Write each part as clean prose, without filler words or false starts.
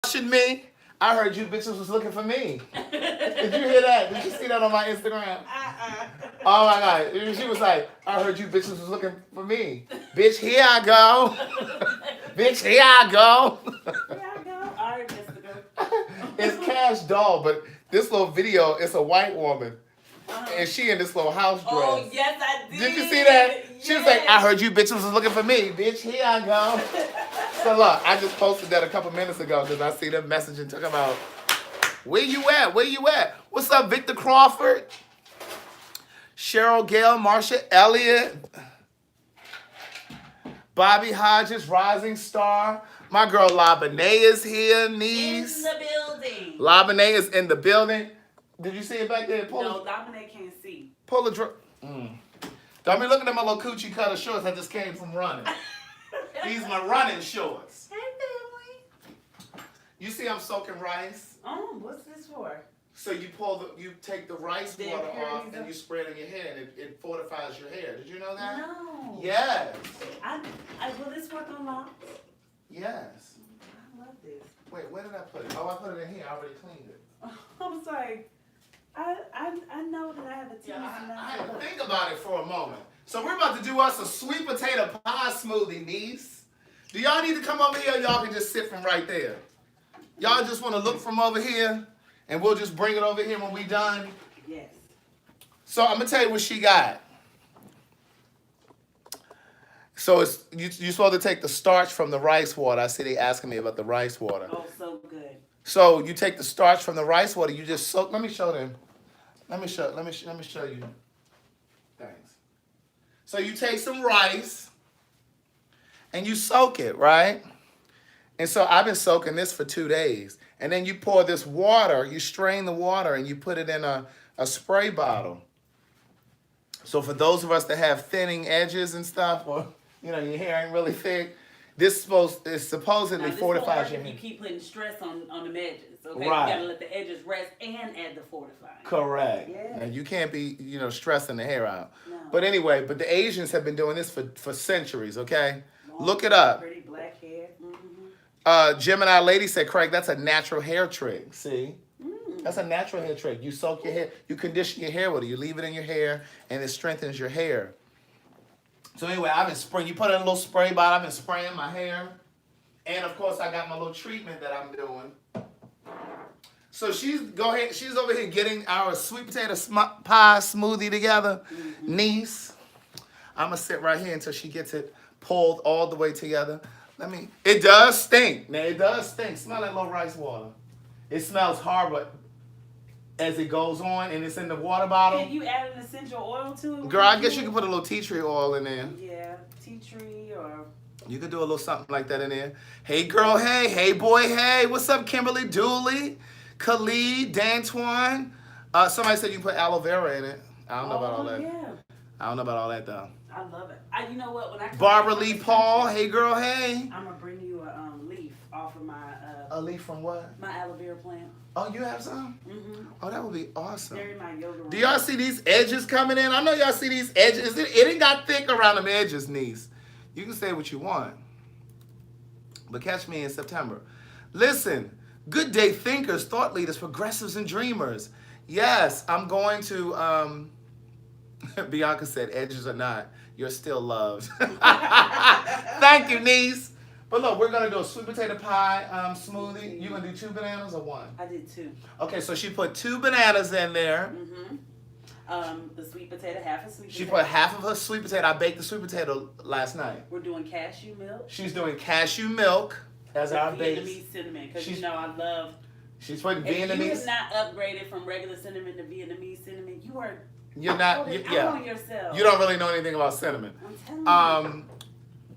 Should me? I heard you bitches was looking for me. Did you hear that? Did you see that on my Instagram? Oh my God. She was like, I heard you bitches was looking for me. Bitch, here I go. Bitch, here I go. Here I go. All right, Jessica. It's Cash Doll, but this little video, it's a white woman. And she in this little house dress. Oh, yes, I did. Did you see that? Yes. She was like, I heard you bitches was looking for me. Bitch, here I go. So look, I just posted that a couple minutes ago because I see them messaging talking about, where you at? Where you at? What's up, Victor Crawford? Cheryl Gale, Marsha Elliott. Bobby Hodges, Rising Star. My girl LaBenet is here, niece. In the building. LaBenet is in the building. Did you see it back there? No, LaBenet can't see. Pull the Don't be looking at my little coochie cutter shorts. I just came from running. These my running shorts. Hey, family. You see I'm soaking rice. Oh, what's this for? So you take the rice water off and you spray it in your hair and it fortifies your hair. Did you know that? No. Yes. Will this work on locks? Yes. I love this. Wait, where did I put it? Oh, I put it in here. I already cleaned it. I'm sorry. I know that I have a tendency I had not to to think about it for a moment. So we're about to do us a sweet potato pie smoothie, niece. Do y'all need to come over here or y'all can just sit from right there? Y'all just want to look from over here and we'll just bring it over here when we done? Yes. So I'm going to tell you what she got. So you're supposed to take the starch from the rice water. I see they asking me about the rice water. Oh, so good. So you take the starch from the rice water, you just soak. Let me show them. Let me show you. Thanks. So you take some rice and you soak it, right? And so I've been soaking this for 2 days. And then you pour this water, you strain the water and you put it in a spray bottle. So for those of us that have thinning edges and stuff, or your hair ain't really thick, this supposedly fortifies your hair. You keep putting stress on the edges. Okay, right. You gotta let the edges rest and add the fortifying. Correct. Yeah. And you can't be, stressing the hair out. No. But anyway, the Asians have been doing this for centuries, okay? Look it up. Pretty black hair. Mm-hmm. Gemini Lady said, Craig, that's a natural hair trick. See? That's a natural hair trick. You soak your hair, you condition your hair with it. You leave it in your hair, and it strengthens your hair. So anyway, I've been spraying. You put it in a little spray bottle. I've been spraying my hair. And, of course, I got my little treatment that I'm doing. So she's over here getting our sweet potato pie smoothie together. Mm-hmm. Niece. I'm going to sit right here until she gets it pulled all the way together. It does stink. Now, it does stink. Smell that little rice water. It smells horrible as it goes on, and it's in the water bottle. Can you add an essential oil to it? Girl, I guess you can put a little tea tree oil in there. Yeah, tea tree or... You could do a little something like that in there. Hey, girl, hey. Hey, boy, hey. What's up, Kimberly Dooley? Khalid, D'Antoine. Somebody said you put aloe vera in it. I don't know about all that. Yeah. I don't know about all that, though. I love it. You know what? When I Barbara Lee Paul. Hey, girl, hey. I'm going to bring you a leaf off of my... a leaf from what? My aloe vera plant. Oh, you have some? Mm-hmm. Oh, that would be awesome. They're in my yoga room. Do y'all see these edges coming in? I know y'all see these edges. It ain't got thick around them edges, niece. You can say what you want. But catch me in September. Listen, good day thinkers, thought leaders, progressives, and dreamers. Yes, I'm going to, Bianca said, edges or not, you're still loved. Thank you, niece. But look, we're going to do a sweet potato pie smoothie. You going to do 2 bananas or 1? I did 2. Okay, so she put 2 bananas in there. Mm-hmm. The sweet potato, half a sweet potato. She put half of her sweet potato. I baked the sweet potato last night. We're doing cashew milk. She's doing cashew milk as our base. Vietnamese cinnamon, because I love... She's putting if Vietnamese... you have not upgraded from regular cinnamon to Vietnamese cinnamon, you are... You're not... out on yourself. You don't really know anything about cinnamon. I'm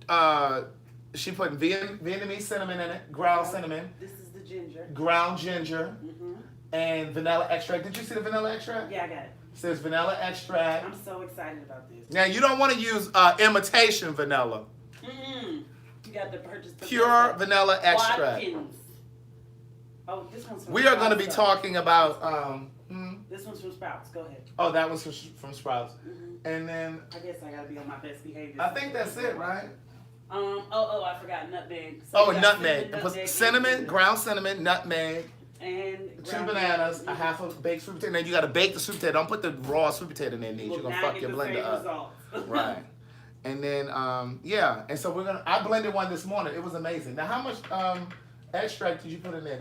telling you. She put Vietnamese cinnamon in it, ground cinnamon. This is the ginger. Ground ginger. Mm-hmm. And vanilla extract. Did you see the vanilla extract? Yeah, I got it. It says vanilla extract. I'm so excited about this. Now, you don't want to use imitation vanilla. Mm-mm. You got to purchase the pure vanilla extract. Watkins. Oh, this one's from We are going to be talking about... This one's from Sprouts. Go ahead. Oh, that was from Sprouts. Mm-hmm. And then... I guess I got to be on my best behavior. I think that's it, right? I forgot nutmeg. So Oh, we and got nutmeg. Put cinnamon, ground cinnamon, nutmeg, and 2 ground bananas, a beef. half a baked sweet potato. And then you got to bake the sweet potato. Don't put the raw sweet potato in there, Niece. You're Well, going to now I fuck get your the blender same up. results. Right. And then, yeah. And so I blended one this morning. It was amazing. Now, how much extract did you put in there?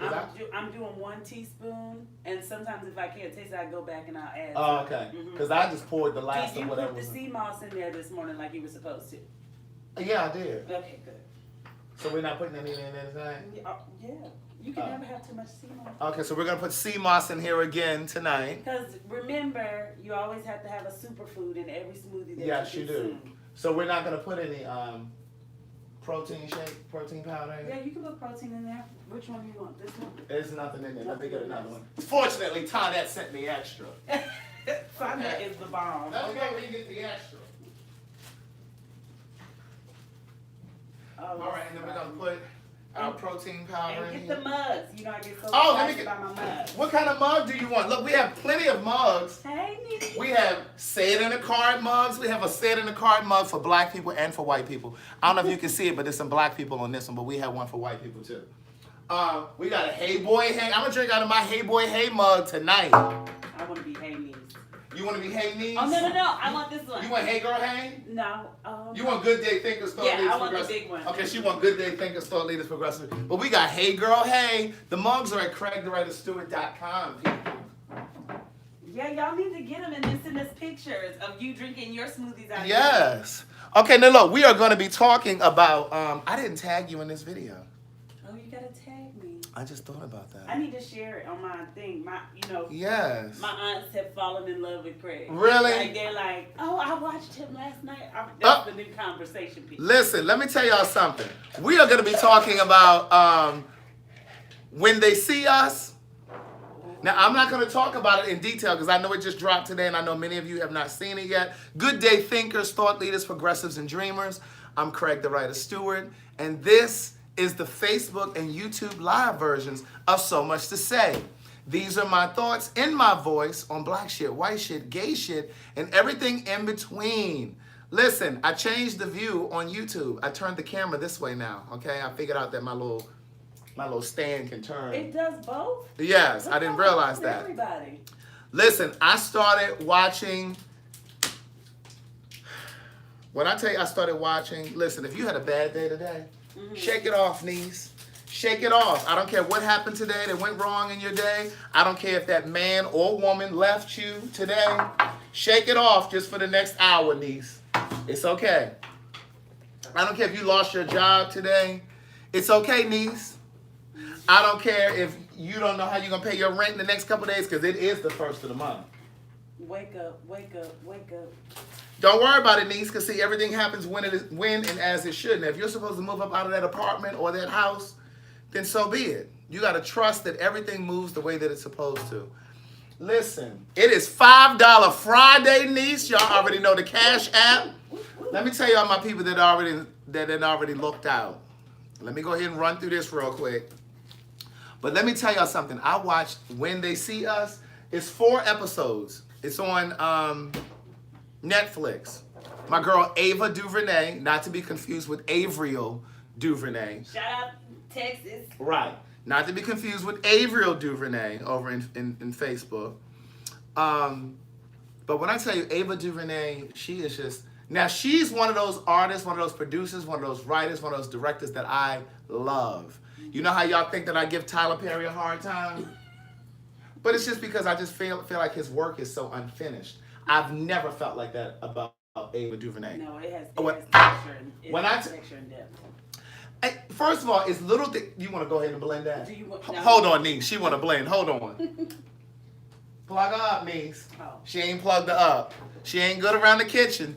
I'm doing 1 teaspoon, and sometimes if I can't taste it, I go back and I'll add. Oh, okay. Because I just poured the last Did of you whatever put the was in. sea moss in there this morning like you were supposed to? Yeah, I did. Okay, good. So we're not putting any in there tonight? Yeah. You can never have too much sea moss. Okay, so we're going to put sea moss in here again tonight. Because remember, you always have to have a superfood in every smoothie that Yes, you you do. consume. So we're not going to put any protein powder in Yeah, it? you can put protein in there. Which one do you want? This one? There's nothing in there. Let me get another one. Fortunately, Tonette sent me extra. Sonia is the bomb. Let's go and get the extra. All right, and then we're going to put our protein powder And in get here. the mugs. You know, I get so Oh, let me excited get- by my mugs. What kind of mug do you want? Look, we have plenty of mugs. Hey, Nikki. We have say it in a card mugs. We have a say it in a card mug for black people and for white people. I don't know if you can see it, but there's some black people on this one, but we have one for white people too. We got a Hey Boy Hey. I'm gonna drink out of my Hey Boy Hey mug tonight. I want to be Hey Niece. You want to be Hey Niece? Oh, no. I want this one. You want Hey Girl Hey? No. You want Good Day Thinkers, Thought Yeah, Leaders, I want the Progressive? big one. Okay, she want Good Day Thinkers, Thought Leaders, Progressive. But we got Hey Girl Hey. The mugs are at CraigTheWriterStewart.com, people. Yeah, y'all need to get them and then send us pictures of you drinking your smoothies out of Yes. Okay, now look, we are going to be talking about, I didn't tag you in this video. Oh, you gotta tag me. I just thought about that. I need to share it on my thing. Yes. My aunts have fallen in love with Craig. Really? Like, they're like, oh, I watched him last night. That's the new conversation piece. Listen, let me tell y'all something. We are going to be talking about when they see us. Now, I'm not going to talk about it in detail because I know it just dropped today and I know many of you have not seen it yet. Good day thinkers, thought leaders, progressives, and dreamers. I'm Craig the Writer Stewart, and this is the Facebook and YouTube live versions of So Much to Say. These are my thoughts in my voice on black shit, white shit, gay shit, and everything in between. Listen, I changed the view on YouTube. I turned the camera this way now, okay? I figured out that my little stand can turn. It does both? Yes, I didn't realize that. Everybody. Listen, I started watching. When I tell you I started watching, listen, if you had a bad day today, shake it off, niece. Shake it off. I don't care what happened today that went wrong in your day. I don't care if that man or woman left you today. Shake it off just for the next hour, niece. It's okay. I don't care if you lost your job today. It's okay, niece. I don't care if you don't know how you're going to pay your rent in the next couple of days because it is the first of the month. Wake up, wake up, wake up. Don't worry about it, niece, because see, everything happens when and as it should. Now, if you're supposed to move up out of that apartment or that house, then so be it. You got to trust that everything moves the way that it's supposed to. Listen, it is $5 Friday, niece. Y'all already know the Cash App. Let me tell y'all my people that had already looked out. Let me go ahead and run through this real quick. But let me tell y'all something. I watched When They See Us. It's 4 episodes. It's on Netflix. My girl Ava DuVernay, not to be confused with Avriel DuVernay. Shout out Texas. Right. Not to be confused with Avriel DuVernay over in Facebook. But when I tell you Ava DuVernay, she is just... Now, she's one of those artists, one of those producers, one of those writers, one of those directors that I love. You know how y'all think that I give Tyler Perry a hard time? But it's just because I just feel like his work is so unfinished. I've never felt like that about Ava DuVernay. No, it has texture and depth. Hey, first of all, it's little things. You want to go ahead and blend that? Do you want, Hold on, niece. She want to blend. Hold on. Plug her up, niece. Oh. She ain't plugged her up. She ain't good around the kitchen.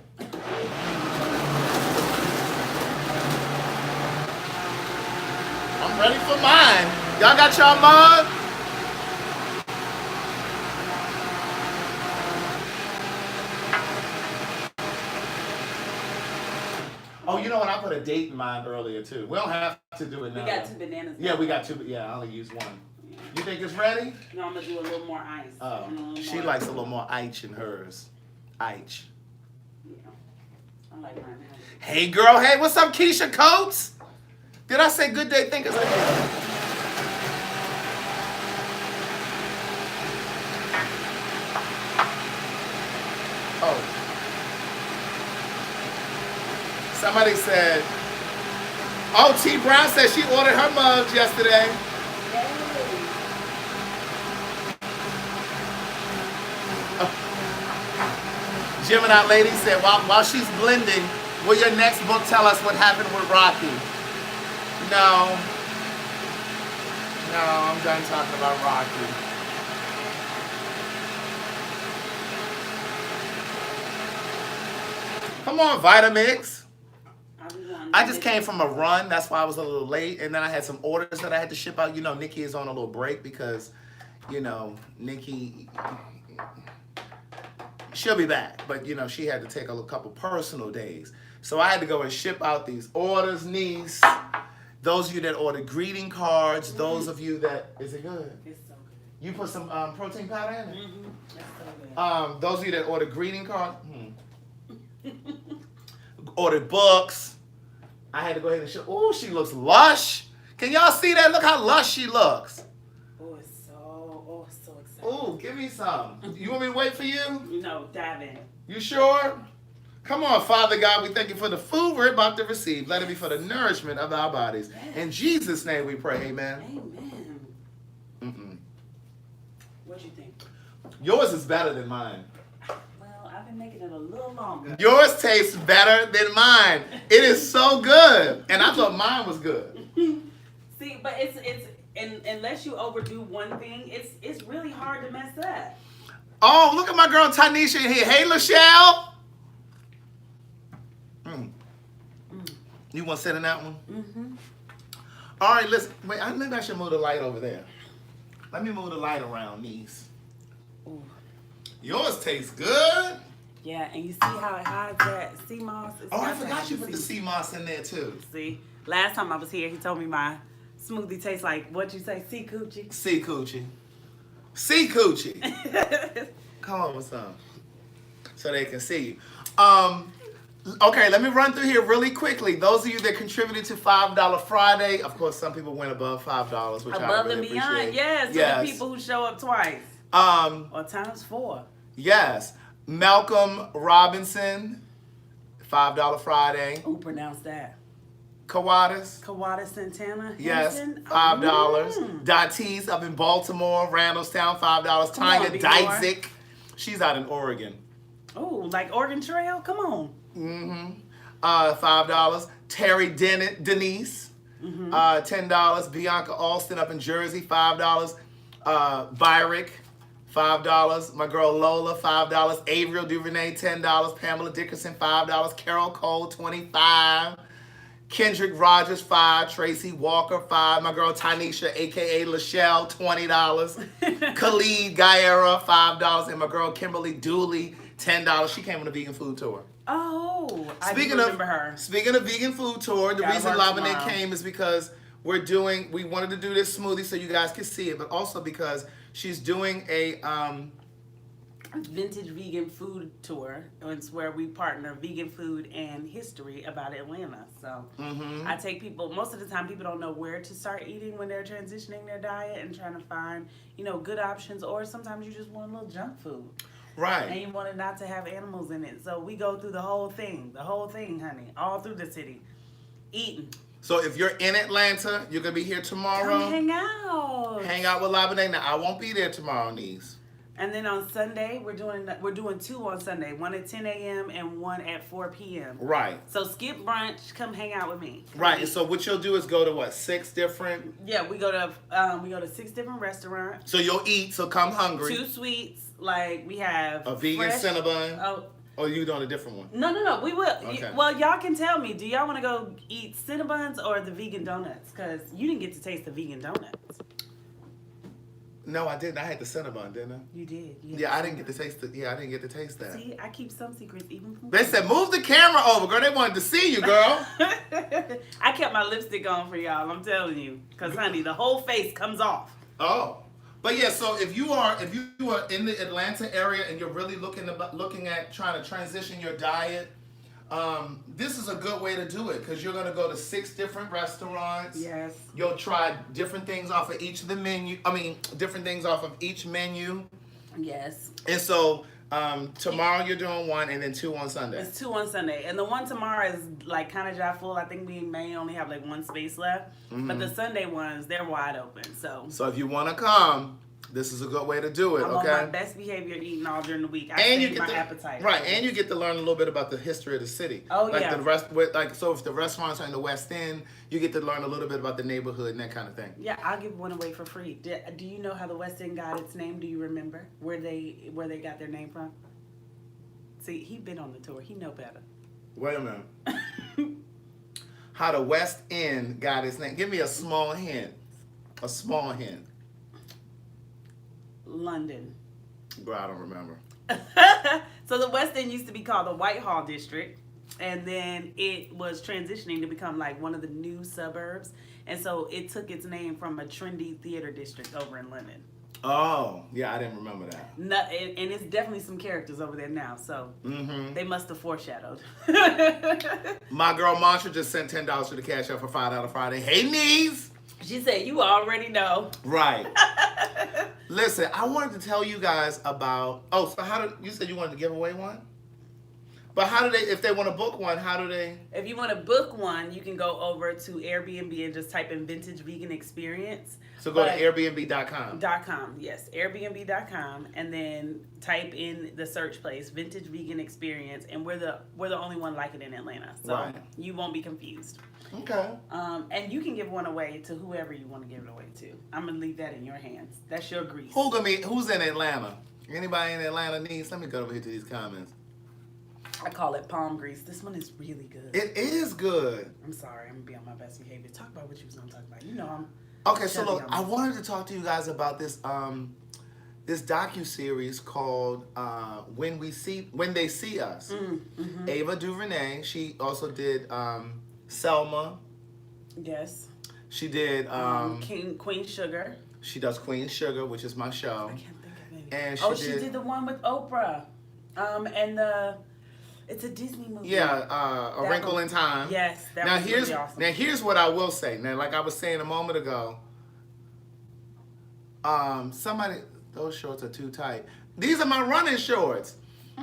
I'm ready for mine. Y'all got y'all mug? Oh, you know what? I put a date in mine earlier, too. We don't have to do it now. We got 2 bananas. Yeah, we got 2. Yeah, I only used 1. You think it's ready? No, I'm going to do a little more ice. Oh, she likes a little more ice in hers. Ice. Yeah. I like mine now. Hey, girl. Hey, what's up, Keisha Coates? Did I say good day thinkers? Oh. Somebody said, oh, T. Brown said she ordered her mugs yesterday. Gemini lady said, while she's blending, will your next book tell us what happened with Rocky? No, I'm done talking about Rocky. Come on, Vitamix. I just came from a run. That's why I was a little late. And then I had some orders that I had to ship out. You know, Nikki is on a little break because, you know, Nikki, she'll be back. But, you know, she had to take a couple personal days. So I had to go and ship out these orders, niece. Those of you that ordered greeting cards, those of you that, is it good? It's so good. You put some protein powder in it? Mm-hmm. That's so good. Those of you that ordered greeting cards, ordered books. I had to go ahead and show. Oh, she looks lush. Can y'all see that? Look how lush she looks. Oh, it's so exciting. Oh, give me some. You want me to wait for you? No, dive in. You sure? Come on, Father God, we thank you for the food we're about to receive. Let it be for the nourishment of our bodies. Yes. In Jesus' name we pray, amen. Amen. What'd you think? Yours is better than mine. Well, I've been making it a little longer. Yours tastes better than mine. It is so good. And I thought mine was good. See, but it's unless you overdo one thing, it's really hard to mess up. Oh, look at my girl Tanisha in here. Hey, Lachelle. You want to sit in that one? Mm-hmm. All right, listen. Wait, maybe I should move the light over there. Let me move the light around, niece. Ooh. Yours tastes good. Yeah, and you see how it hides that sea moss? Oh, I forgot you put the sea moss in there, too. See, last time I was here, he told me my smoothie tastes like, what'd you say, sea coochie? Sea coochie. Sea coochie. Come on with some. So they can see you. Okay, let me run through here really quickly. Those of you that contributed to $5 Friday, of course, some people went above $5, which I Above really and beyond, appreciate. yes. Yes. To the people who show up twice. Or times 4. Yes. Malcolm Robinson, $5 Friday. Who pronounced that? Kawadas. Kawada Santana? Yes, Henson? $5. Datis up in Baltimore, Randallstown, $5. Tanya Deitzik, she's out in Oregon. Oh, like Oregon Trail? Come on. $5. Terry Denise, $10. Bianca Alston up in Jersey, $5. Byrick, $5. My girl Lola, $5. Avriel DuVernay, $10. Pamela Dickerson, $5. Carol Cole, $25. Kendrick Rogers, $5. Tracy Walker, $5. My girl Tanisha, aka Lachelle, $20. Khalid Gaera, $5. And my girl Kimberly Dooley, $10. She came on a vegan food tour. Oh, I remember her. Speaking of vegan food tour, the reason Laverne came is because we wanted to do this smoothie so you guys could see it, but also because she's doing a vintage vegan food tour. It's where we partner vegan food and history about Atlanta. So I take people, most of the time people don't know where to start eating when they're transitioning their diet and trying to find, good options, or sometimes you just want a little junk food. Right. And you want it not to have animals in it. So we go through the whole thing, honey, all through the city, eating. So if you're in Atlanta, you're going to be here tomorrow. Come hang out. Hang out with Laverne. Now, I won't be there tomorrow, niece. And then on Sunday, we're doing 2 on Sunday, one at 10 a.m. and one at 4 p.m. Right. So skip brunch, come hang out with me. Right. And so what you'll do is go to 6 different. Yeah, we go to 6 different restaurants. So you'll eat. So come hungry. 2 sweets, like we have a vegan Cinnabon. Oh. Or you doing a different one? No, we will. Okay. Well, y'all can tell me. Do y'all want to go eat Cinnabons or the vegan donuts? Because you didn't get to taste the vegan donuts. No, I didn't. I had the Cinnabon, didn't I? You did. I didn't get to taste I didn't get to taste that. See, I keep some secrets even from. They said, move the camera over, girl. They wanted to see you, girl. I kept my lipstick on for y'all. I'm telling you, because honey, the whole face comes off. Oh. But yeah, so if you are in the Atlanta area and you're really looking at trying to transition your diet, This is a good way to do it because you're gonna go to 6 different restaurants. Yes. You'll try different things off of each of the menu. I mean, different things off of each menu. Yes. And so tomorrow you're doing 1 and then 2 on Sunday. It's 2 on Sunday. And the one tomorrow is like kind of dry full. I think we may only have like 1 space left. But the Sunday ones, they're wide open. So if you want to come, this is a good way to do it. I'm okay. on my best behavior eating all during the week. I And you save get my appetite. Right, and you get to learn a little bit about the history of the city. Oh, like yeah. So if the restaurants are in the West End, you get to learn a little bit about the neighborhood and that kind of thing. Yeah, I'll give one away for free. Do you know how the West End got its name? Do you remember where they got their name from? See, he been on the tour. He know better. Wait a minute. How the West End got its name? Give me a small hint. A small hint. London. Bro, I don't remember. So the West End used to be called the Whitehall District, and then it was transitioning to become like one of the new suburbs, and so it took its name from a trendy theater district over in London. Oh, yeah, I didn't remember that. And it's definitely some characters over there now, so they must have foreshadowed. My girl Mantra just sent $10 to the Cash App for $5 Friday. Hey, knees! She said, you already know. Right. Listen, I wanted to tell you guys about. Oh, so you said you wanted to give away one? But how do they? If they want to book one, how do they? If you want to book one, you can go over to Airbnb and just type in Vintage Vegan Experience. So go to Airbnb.com. .com, yes, Airbnb.com, and then type in the search place Vintage Vegan Experience, and we're the only one like it in Atlanta, so Right. You won't be confused. Okay. And you can give one away to whoever you want to give it away to. I'm gonna leave that in your hands. That's your grease. Who's in Atlanta? Anybody in Atlanta needs? Let me go over here to these comments. I call it palm grease. This one is really good. It is good. I'm sorry, I'm gonna be on my best behavior. Talk about what you was gonna talk about. You know I'm. Okay, so look, I wanted to talk to you guys about this this docu-series called When They See Us. Ava DuVernay. She also did Selma. Yes. She did Queen Sugar. She does Queen Sugar, which is my show. I can't think of it. And she did the one with Oprah. And it's a Disney movie. Yeah, A Wrinkle in Time. Yes, that was really awesome. Now here's what I will say. Now, like I was saying a moment ago, those shorts are too tight. These are my running shorts.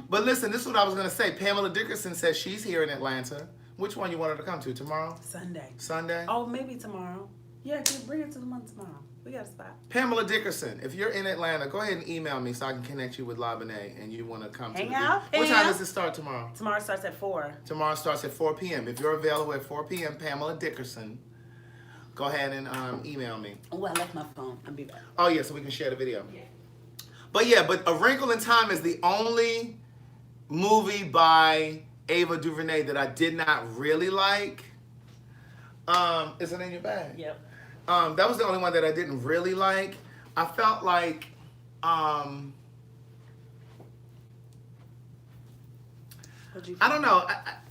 But listen, this is what I was gonna say. Pamela Dickerson says she's here in Atlanta. Which one you want her to come to? Tomorrow? Sunday? Oh, maybe tomorrow. Yeah, bring it to the one tomorrow. We got a spot. Pamela Dickerson, if you're in Atlanta, go ahead and email me so I can connect you with LaBenet and you want to come Hang to out. What time does it start tomorrow? Tomorrow starts at 4. Tomorrow starts at 4 p.m. If you're available at 4 p.m., Pamela Dickerson, go ahead and email me. Oh, I left my phone. I'll be back. Oh, yeah, so we can share the video. Yeah. But A Wrinkle in Time is the only movie by Ava DuVernay that I did not really like. Is it in your bag? Yep. That was the only one that I didn't really like. I felt like I don't know.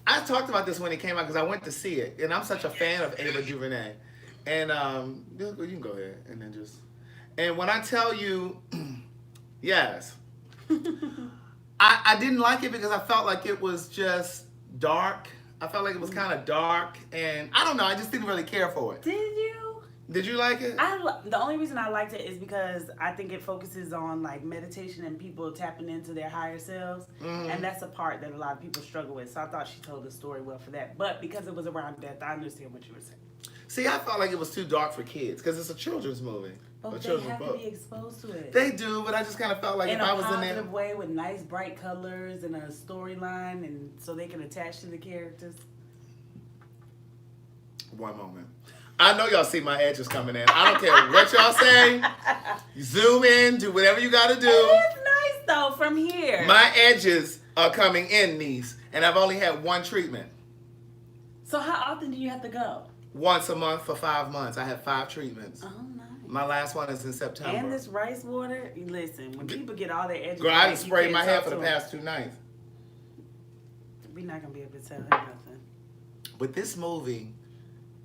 I talked about this when it came out because I went to see it, and I'm such a fan of Ava DuVernay. And you can go ahead and then just. And when I tell you, yes, I didn't like it because I felt like it was just dark. I felt like it was kind of dark, and I don't know. I just didn't really care for it. Did you? Did you like it? The only reason I liked it is because I think it focuses on like meditation and people tapping into their higher selves, and that's a part that a lot of people struggle with. So I thought she told the story well for that. But because it was around death, I understand what you were saying. See, I felt like it was too dark for kids because it's a children's movie. But they have to be exposed to it. They do, but I just kind of felt like if I was in there. In a positive way with nice bright colors and a storyline, and so they can attach to the characters. One moment. I know y'all see my edges coming in. I don't care what y'all say. Zoom in, do whatever you got to do. It is nice though from here. My edges are coming in, niece, and I've only had one treatment. So how often do you have to go? Once a month for 5 months. I had 5 treatments. Oh, nice. My last one is in September. And this rice water, listen, when people get all their edges. Girl, I just sprayed my hair for the past 2 nights. We're not going to be able to tell her nothing. But this movie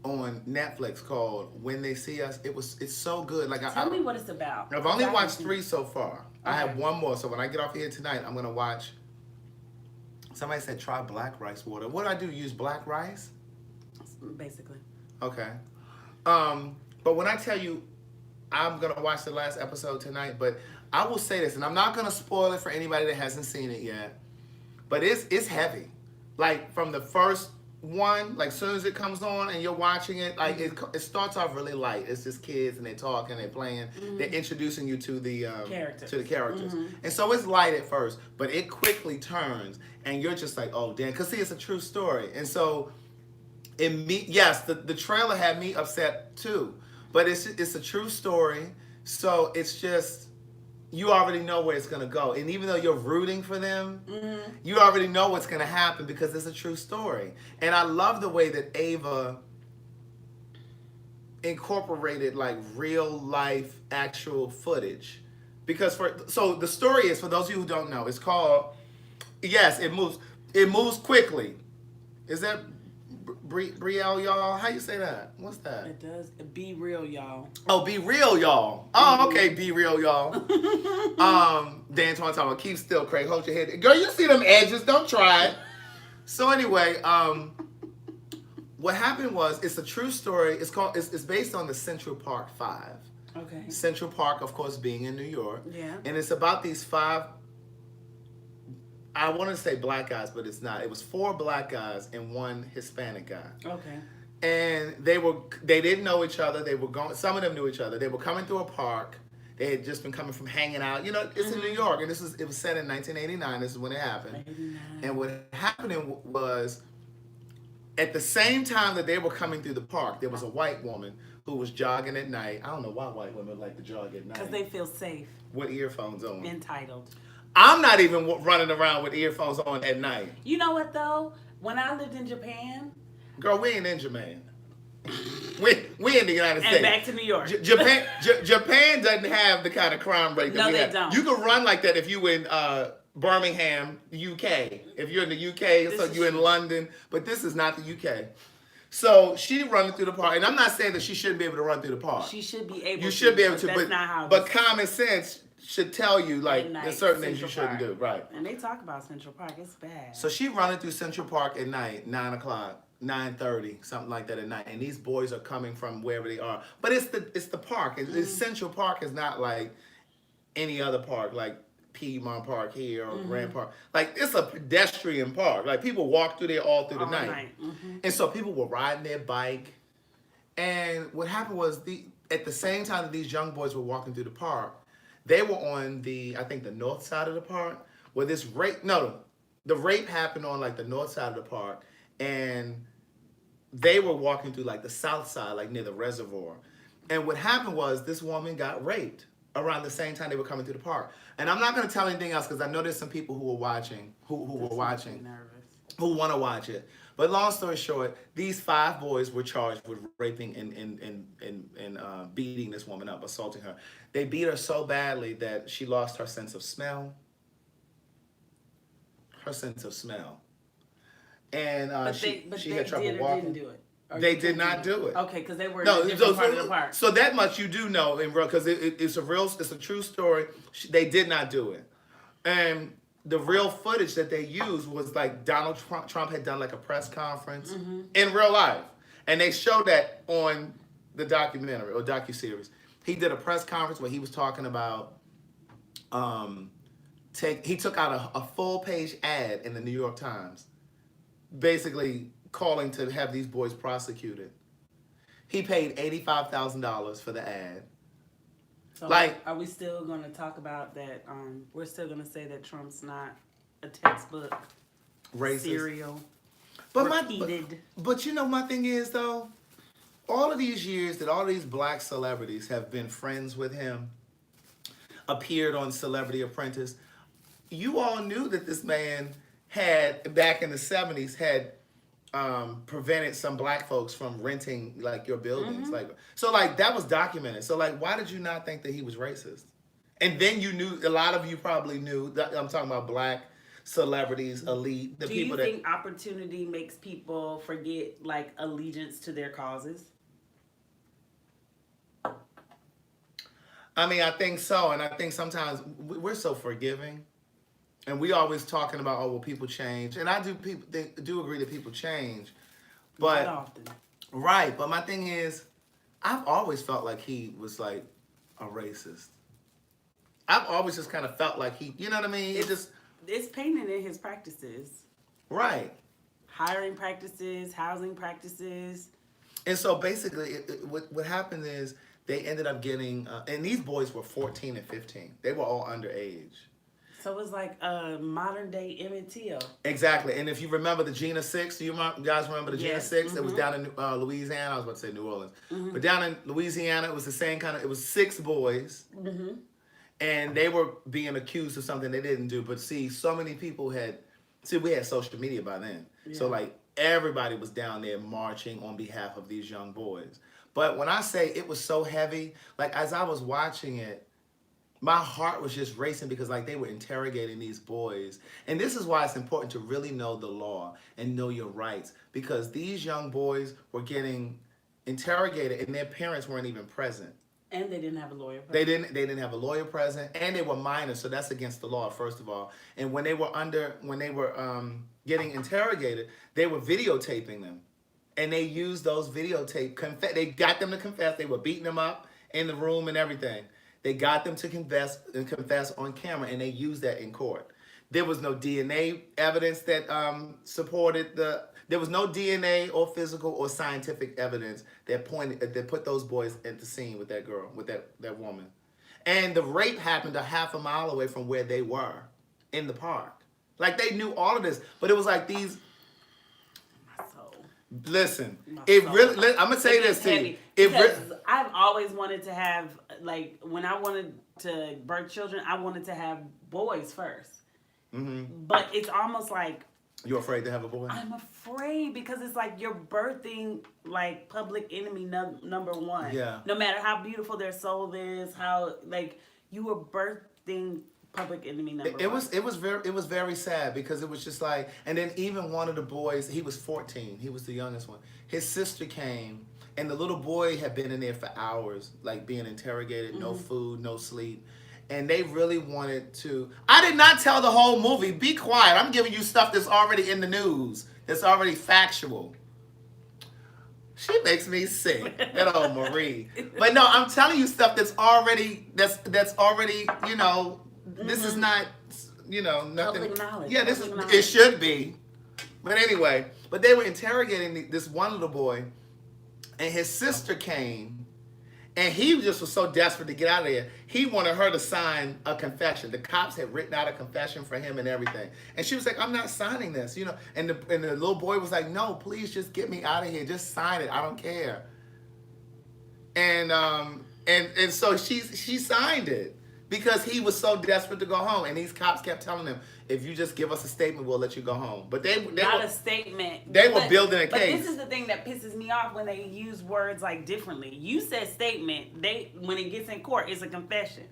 on Netflix called When They See Us, it's so good. Like Tell me what it's about. I've only watched 3 so far. Okay. I have one more, so when I get off here tonight, I'm gonna watch Somebody said try black rice water. What do I do? Use black rice? Basically. Okay. But when I tell you, I'm gonna watch the last episode tonight. But I will say this, and I'm not gonna spoil it for anybody that hasn't seen it yet. But it's heavy. Like from the first one, like soon as it comes on and you're watching it, like it starts off really light. It's just kids and they talk and they playing. They're introducing you to the characters, and so it's light at first, but it quickly turns, and you're just like, oh damn, because see, it's a true story, and so yes, the trailer had me upset too, but it's a true story, so it's just. You already know where it's gonna go, and even though you're rooting for them, you already know what's gonna happen because it's a true story. And I love the way that Ava incorporated like real life, actual footage. Because so the story is, for those of you who don't know, it's called. Yes, it moves quickly. Is that Brielle, y'all? How you say that? What's that? It does. Be real, y'all. Oh, be real, y'all. Oh, okay, be real, y'all. Dan talking about keep still, Craig. Hold your head. Girl, you see them edges. Don't try it. So anyway, what happened was, it's a true story. It's based on the Central Park 5. Okay. Central Park, of course, being in New York. Yeah. And it's about these 5. I want to say black guys, but it's not. It was 4 black guys and 1 Hispanic guy. Okay. And they didn't know each other. They were going. Some of them knew each other. They were coming through a park. They had just been coming from hanging out. You know, it's in New York, and it was set in 1989. This is when it happened. 89. And what happened was, at the same time that they were coming through the park, there was a white woman who was jogging at night. I don't know why white women like to jog at night. Because they feel safe. With earphones on. Entitled. I'm not even running around with earphones on at night. You know what though? When I lived in Japan. Girl, we ain't in Japan. we in the United States. And back to New York. Japan doesn't have the kind of crime rate that no, we they have. don't. You can run like that if you in Birmingham, UK. If you're in the UK, so you're in London. But this is not the UK. So she running through the park, and I'm not saying that she shouldn't be able to run through the park. She should be able to. You should be able to, that's not how but common sense should tell you, like, there's certain things you shouldn't do. Right. And they talk about Central Park. It's bad. So she running through Central Park at night, 9 o'clock, 9:30, something like that at night. And these boys are coming from wherever they are. But it's the park. It's Central Park is not like any other park, like Piedmont Park here or Grand Park. Like, it's a pedestrian park. Like, people walk through there all through the night. And so people were riding their bike. And what happened was, at the same time that these young boys were walking through the park, they were on I think the north side of the park, where the rape happened on like the north side of the park, and they were walking through like the south side, like near the reservoir. And what happened was, this woman got raped around the same time they were coming through the park. And I'm not gonna tell anything else because I know there's some people who were watching, who want to watch it. But long story short, these 5 boys were charged with raping and beating this woman up, assaulting her. They beat her so badly that she lost her sense of smell. And she had trouble walking. Didn't do it. They did not do it. Okay, because they were in a different part of the park. So that much you do know, in real, because it's a true story. They did not do it, and the real footage that they used was like Donald Trump had done like a press conference in real life, and they showed that on the documentary or docuseries. He did a press conference where he was talking about he took out a full page ad in the New York Times, basically calling to have these boys prosecuted. He paid $85,000 for the ad. So are we still going to talk about that? We're still going to say that Trump's not a textbook racist, serial, repeated. But you know, my thing is though, all of these years that all these black celebrities have been friends with him, appeared on Celebrity Apprentice, you all knew that this man had, back in the 70s, had prevented some black folks from renting like your buildings. So that was documented. So why did you not think that he was racist? And then you knew, a lot of you probably knew, I'm talking about black celebrities, elite, the people that... Do you think opportunity makes people forget allegiance to their causes? I mean, I think so. And I think sometimes we're so forgiving. and we always talking about, oh, well, people change, and I do agree that people change, but Not often. right. But my thing is, I've always felt like he was like a racist. I've always just kind of felt like he, you know what I mean? It's painted in his practices. Right. Hiring practices, housing practices. And so basically, what happened is they ended up getting, and these boys were 14 and 15. They were all underage. So it was like a modern day Emmett Till. Exactly. And if you remember the Gina 6, do you guys remember the Gina 6? Mm-hmm. It was down in Louisiana. I was about to say New Orleans. But down in Louisiana, it was the same kind of, it was 6 boys. Mm-hmm. And they were being accused of something they didn't do. But see, so many people we had social media by then. Yeah. So like everybody was down there marching on behalf of these young boys. But when I say it was so heavy, like as I was watching it, my heart was just racing because like they were interrogating these boys. And this is why it's important to really know the law and know your rights, because these young boys were getting interrogated and their parents weren't even present. And they didn't have a lawyer present. They didn't have a lawyer present, and they were minors, so that's against the law, first of all. And when they were getting interrogated, they were videotaping them. And they used those videotape, they got them to confess. They were beating them up in the room and everything. They got them to confess on camera, and they used that in court. There was no DNA evidence that supported there was no DNA or physical or scientific evidence that put those boys at the scene with that girl, with that woman. And the rape happened a half a mile away from where they were in the park. Like they knew all of this, but it was like these. Listen, really. I'm gonna say this to you. Because I've always wanted to have, like, when I wanted to birth children, I wanted to have boys first. Mm-hmm. But it's almost like you're afraid to have a boy. I'm afraid because it's like you're birthing like public enemy number one. Yeah. No matter how beautiful their soul is, how like you were birthing public enemy number one. It was very sad because it was just like, and then even one of the boys, he was 14, he was the youngest one. His sister came, and the little boy had been in there for hours, like being interrogated, mm-hmm. No food, no sleep. And they really wanted to. I did not tell the whole movie. Be quiet. I'm giving you stuff that's already in the news, that's already factual. She makes me sick, that old Marie. But no, I'm telling you stuff that's already, you know. This is not, you know, nothing. Public knowledge. Yeah, it should be. But anyway, but they were interrogating this one little boy, and his sister came, and he just was so desperate to get out of there. He wanted her to sign a confession. The cops had written out a confession for him and everything. And she was like, I'm not signing this, you know. And the little boy was like, no, please just get me out of here. Just sign it. I don't care. And so she signed it. Because he was so desperate to go home, and these cops kept telling him, "If you just give us a statement, we'll let you go home." But they not were, a statement. They were building a case. But this is the thing that pisses me off when they use words like differently. You said statement. When it gets in court, it's a confession.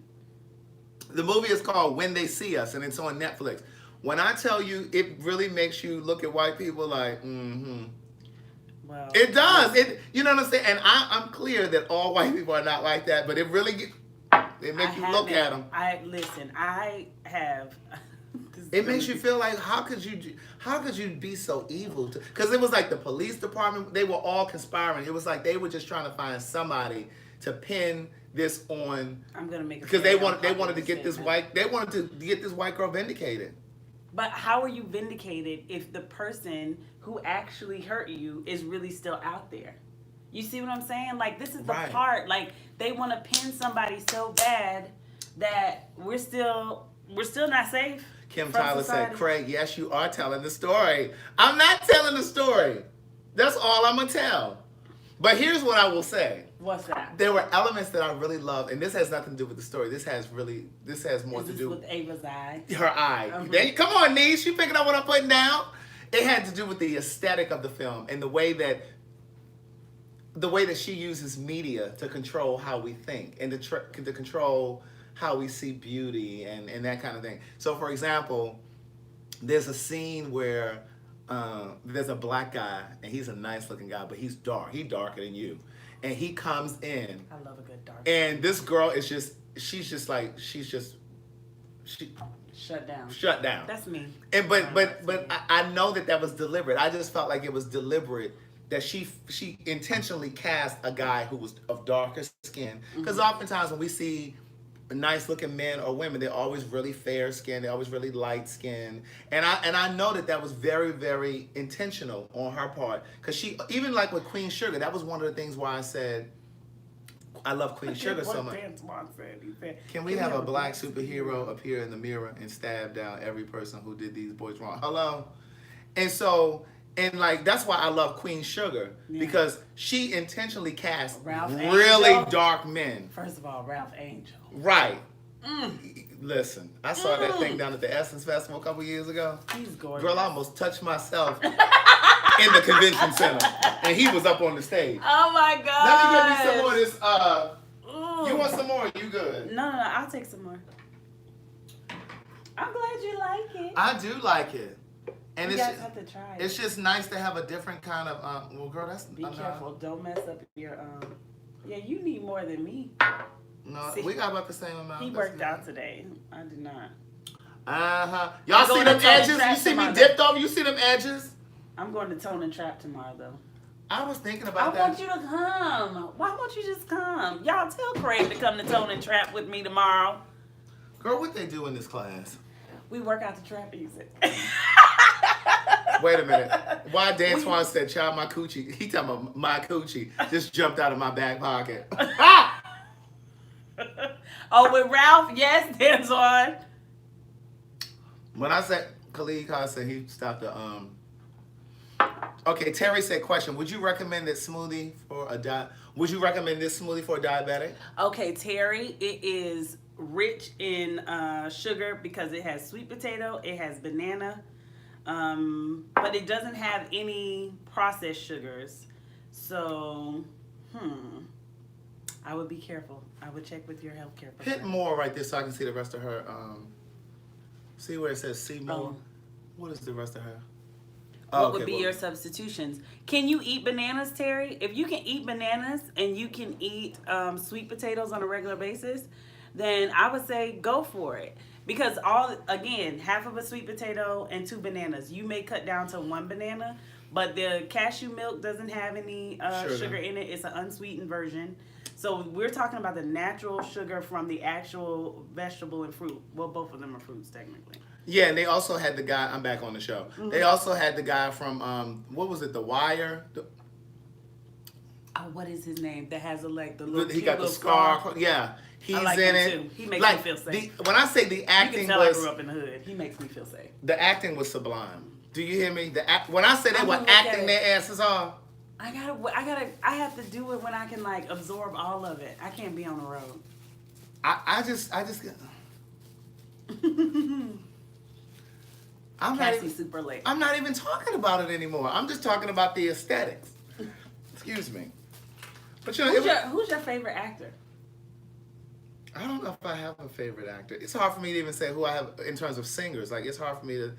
The movie is called When They See Us, and it's on Netflix. When I tell you, it really makes you look at white people like, mm-hmm. Well, it does. You know what I'm saying? And I'm clear that all white people are not like that, but it really. It makes you look at them. I have. It makes you feel like how could you be so evil? Because it was like the police department, they were all conspiring. It was like they were just trying to find somebody to pin this on. I'm gonna make because they wanted to get this white girl vindicated. But how are you vindicated if the person who actually hurt you is really still out there? You see what I'm saying? Like, this is the part. Like, they want to pin somebody so bad that we're still not safe. Kim Tyler said, Craig, yes, you are telling the story. I'm not telling the story. That's all I'm going to tell. But here's what I will say. What's that? There were elements that I really loved, and this has nothing to do with the story. This has more to do with Ava's eye. Her eye. Uh-huh. Come on, niece. You picking up what I'm putting down? It had to do with the aesthetic of the film and the way that she uses media to control how we think and to control how we see beauty and that kind of thing. So, for example, there's a scene where there's a black guy, and he's a nice-looking guy, but he's dark. He's darker than you. And he comes in. I love a good dark. And this girl is she's she Shut down. shut down. That's me. And but I know that was deliberate. I just felt like it was deliberate that she intentionally cast a guy who was of darker skin. Because oftentimes when we see nice looking men or women, they're always really fair skinned, they're always really light skinned. And I know that was very, very intentional on her part. Because she, even like with Queen Sugar, that was one of the things why I said I love Queen Sugar so much. Can we have a black superhero appear in the mirror and stab down every person who did these boys wrong? Hello? And so, and like, that's why I love Queen Sugar. Because she intentionally cast really dark men. First of all, Ralph Angel. Right. Listen, I saw that thing down at the Essence Festival a couple years ago. He's gorgeous. Girl, I almost touched myself in the convention center. And he was up on the stage. Oh my God. Let me give you some more of this. You want some more? Or you good? No, I'll take some more. I'm glad you like it. I do like it. And you it's guys have to try it. It's just nice to have a different kind of well, girl, that's be careful. Don't mess up your yeah, you need more than me. No, we got about the same amount. He worked out today. I did not. Y'all see them edges? You see me dipped over? You see them edges? I'm going to Tone and Trap tomorrow though. I was thinking about that. I want you to come. Why won't you just come? Y'all tell Craig to come to Tone and Trap with me tomorrow. Girl, what they do in this class? We work out the trap music. Wait a minute. Why Dan Swan said, child, my coochie. He talking about my coochie just jumped out of my back pocket. Oh, with Ralph? Yes, Dan Swan. When I said Kalief said he stopped the Okay, Terry said, question, would you recommend this smoothie for a would you recommend this smoothie for a diabetic? Okay, Terry, it is rich in sugar because it has sweet potato, it has banana, but it doesn't have any processed sugars. So, I would be careful. I would check with your healthcare professional. Hit more right there so I can see the rest of her. See where it says see more? What is the rest of her? What would be your substitutions? Can you eat bananas, Terry? If you can eat bananas and you can eat sweet potatoes on a regular basis, then I would say go for it. Because again, half of a sweet potato and 2 bananas. You may cut down to 1 banana, but the cashew milk doesn't have any sugar in it. It's an unsweetened version. So we're talking about the natural sugar from the actual vegetable and fruit. Well, both of them are fruits technically. Yeah, and they also had the guy, I'm back on the show. They also had the guy from, what was it, The Wire? What is his name? That has the little he got the scar. Yeah, he's I like in him it. Too. He makes me feel safe. When I say the acting you can tell was, I grew up in the hood. He makes me feel safe. The acting was sublime. Do you hear me? When I say they were acting their asses off. I have to do it when I can absorb all of it. I can't be on the road. I just super late. I'm not even talking about it anymore. I'm just talking about the aesthetics. Excuse me. But who's your favorite actor? I don't know if I have a favorite actor. It's hard for me to even say who I have in terms of singers. It's hard for me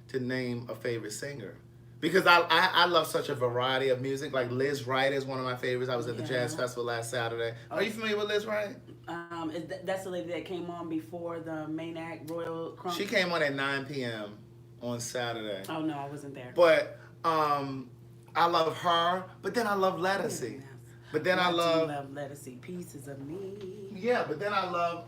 to name a favorite singer. Because I love such a variety of music. Like Liz Wright is one of my favorites. I was at the Jazz Festival last Saturday. Are you familiar with Liz Wright? That's the lady that came on before the main act, Royal Crump. She came on at 9 p.m. on Saturday. Oh, no, I wasn't there. But I love her. But then I love Lettucey. But then I love Lettucey, Pieces of Me. Yeah, but then I love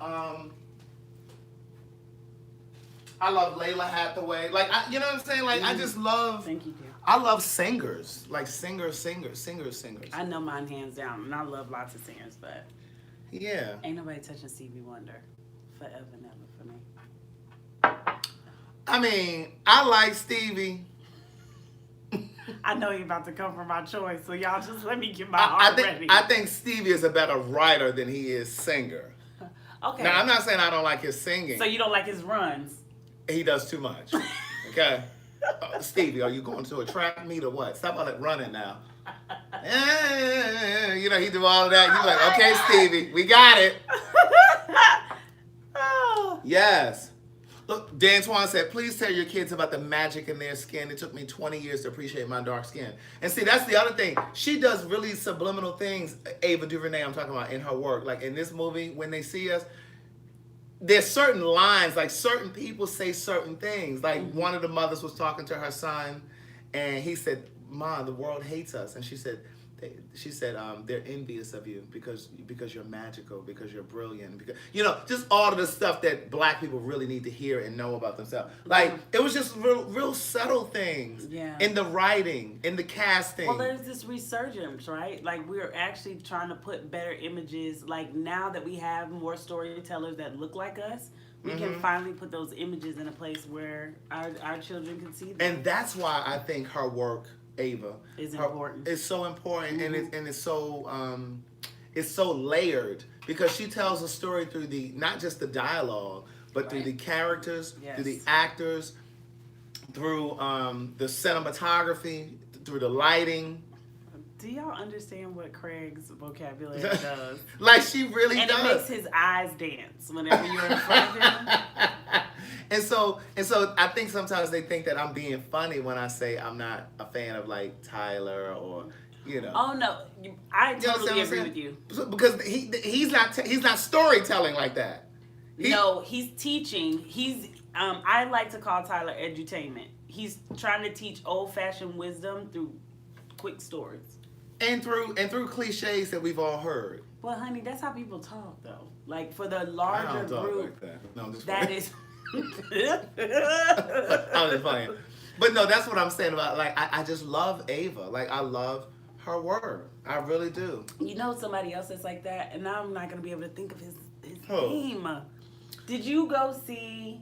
Layla Hathaway. You know what I'm saying? I just love. Thank you, dear. I love singers. Singers. I know mine hands down, and I love lots of singers, but yeah, ain't nobody touching Stevie Wonder forever and ever for me. I mean, I like Stevie. I know you're about to come for my choice, so y'all just let me get my heart ready. I think Stevie is a better writer than he is singer. Okay. Now, I'm not saying I don't like his singing. So you don't like his runs? He does too much. Okay? Stevie, are you going to a track meet or what? Stop all that running now. He do all of that. You're like, okay, Stevie, we got it. Yes. Look, Dan Swan said, please tell your kids about the magic in their skin. It took me 20 years to appreciate my dark skin. And see, that's the other thing. She does really subliminal things, Ava DuVernay I'm talking about, in her work. Like in this movie, when they see us, there's certain lines, like certain people say certain things. Like one of the mothers was talking to her son, and he said, "Mom, the world hates us," and she said, they're envious of you because you're magical, because you're brilliant, because just all of the stuff that black people really need to hear and know about themselves. Like it was just real subtle things in the writing, in the casting. Well, there's this resurgence, right? Like we're actually trying to put better images. Like now that we have more storytellers that look like us, we can finally put those images in a place where our children can see them. And that's why I think her work, Ava, important. It's so important, and it's so layered because she tells a story through not just the dialogue, but through the characters, through the actors, through the cinematography, through the lighting. Do y'all understand what Craig's vocabulary does? Like she really does. And it makes his eyes dance whenever you're in front of him. And so I think sometimes they think that I'm being funny when I say I'm not a fan of like Tyler or Oh no, I totally agree with you. Because he's not storytelling like that. No, he's teaching. I like to call Tyler edutainment. He's trying to teach old-fashioned wisdom through quick stories. And through cliches that we've all heard. Well, honey, that's how people talk though. Like for the larger group, like that. No, I'm just that is. I'm just playing. But no, that's what I'm saying about like I just love Ava. Like I love her work. I really do. Somebody else that's like that, and now I'm not gonna be able to think of his name. Did you go see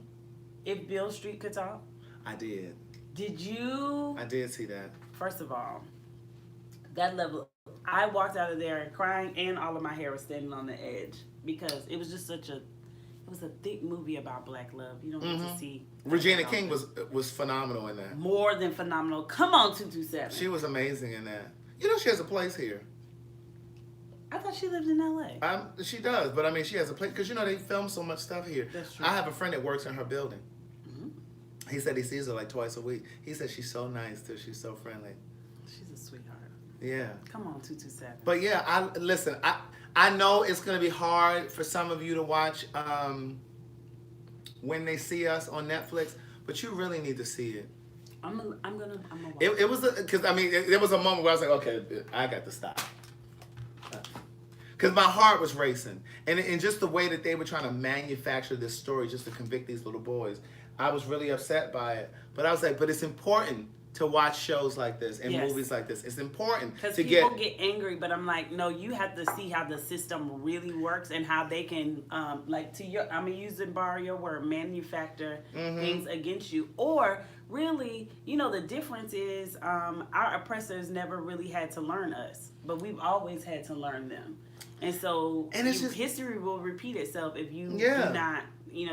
If Beale Street Could Talk? I did. Did you? I did see that. First of all, that level, I walked out of there crying, and all of my hair was standing on the edge because it was just it was a thick movie about black love. You don't get to see. Regina King was phenomenal in that. More than phenomenal. Come on, 227. She was amazing in that. She has a place here. I thought she lived in LA. She does, but I mean, she has a place because they film so much stuff here. That's true. I have a friend that works in her building. He said he sees her like twice a week. He said she's so nice too. She's so friendly. She's a sweetheart. Yeah. Come on, 227. But yeah, I know it's gonna be hard for some of you to watch When They See Us on Netflix, but you really need to see it. I'm gonna watch It was because there was a moment where I was like, okay, I got to stop. Because my heart was racing. And just the way that they were trying to manufacture this story just to convict these little boys, I was really upset by it. But I was like, but it's important to watch shows like this and movies like this. It's important because to people get angry, but I'm like, no, you have to see how the system really works and how they can, I'm gonna use and borrow your word, manufacture things against you. Or really, the difference is our oppressors never really had to learn us, but we've always had to learn them. And so history will repeat itself if you do not,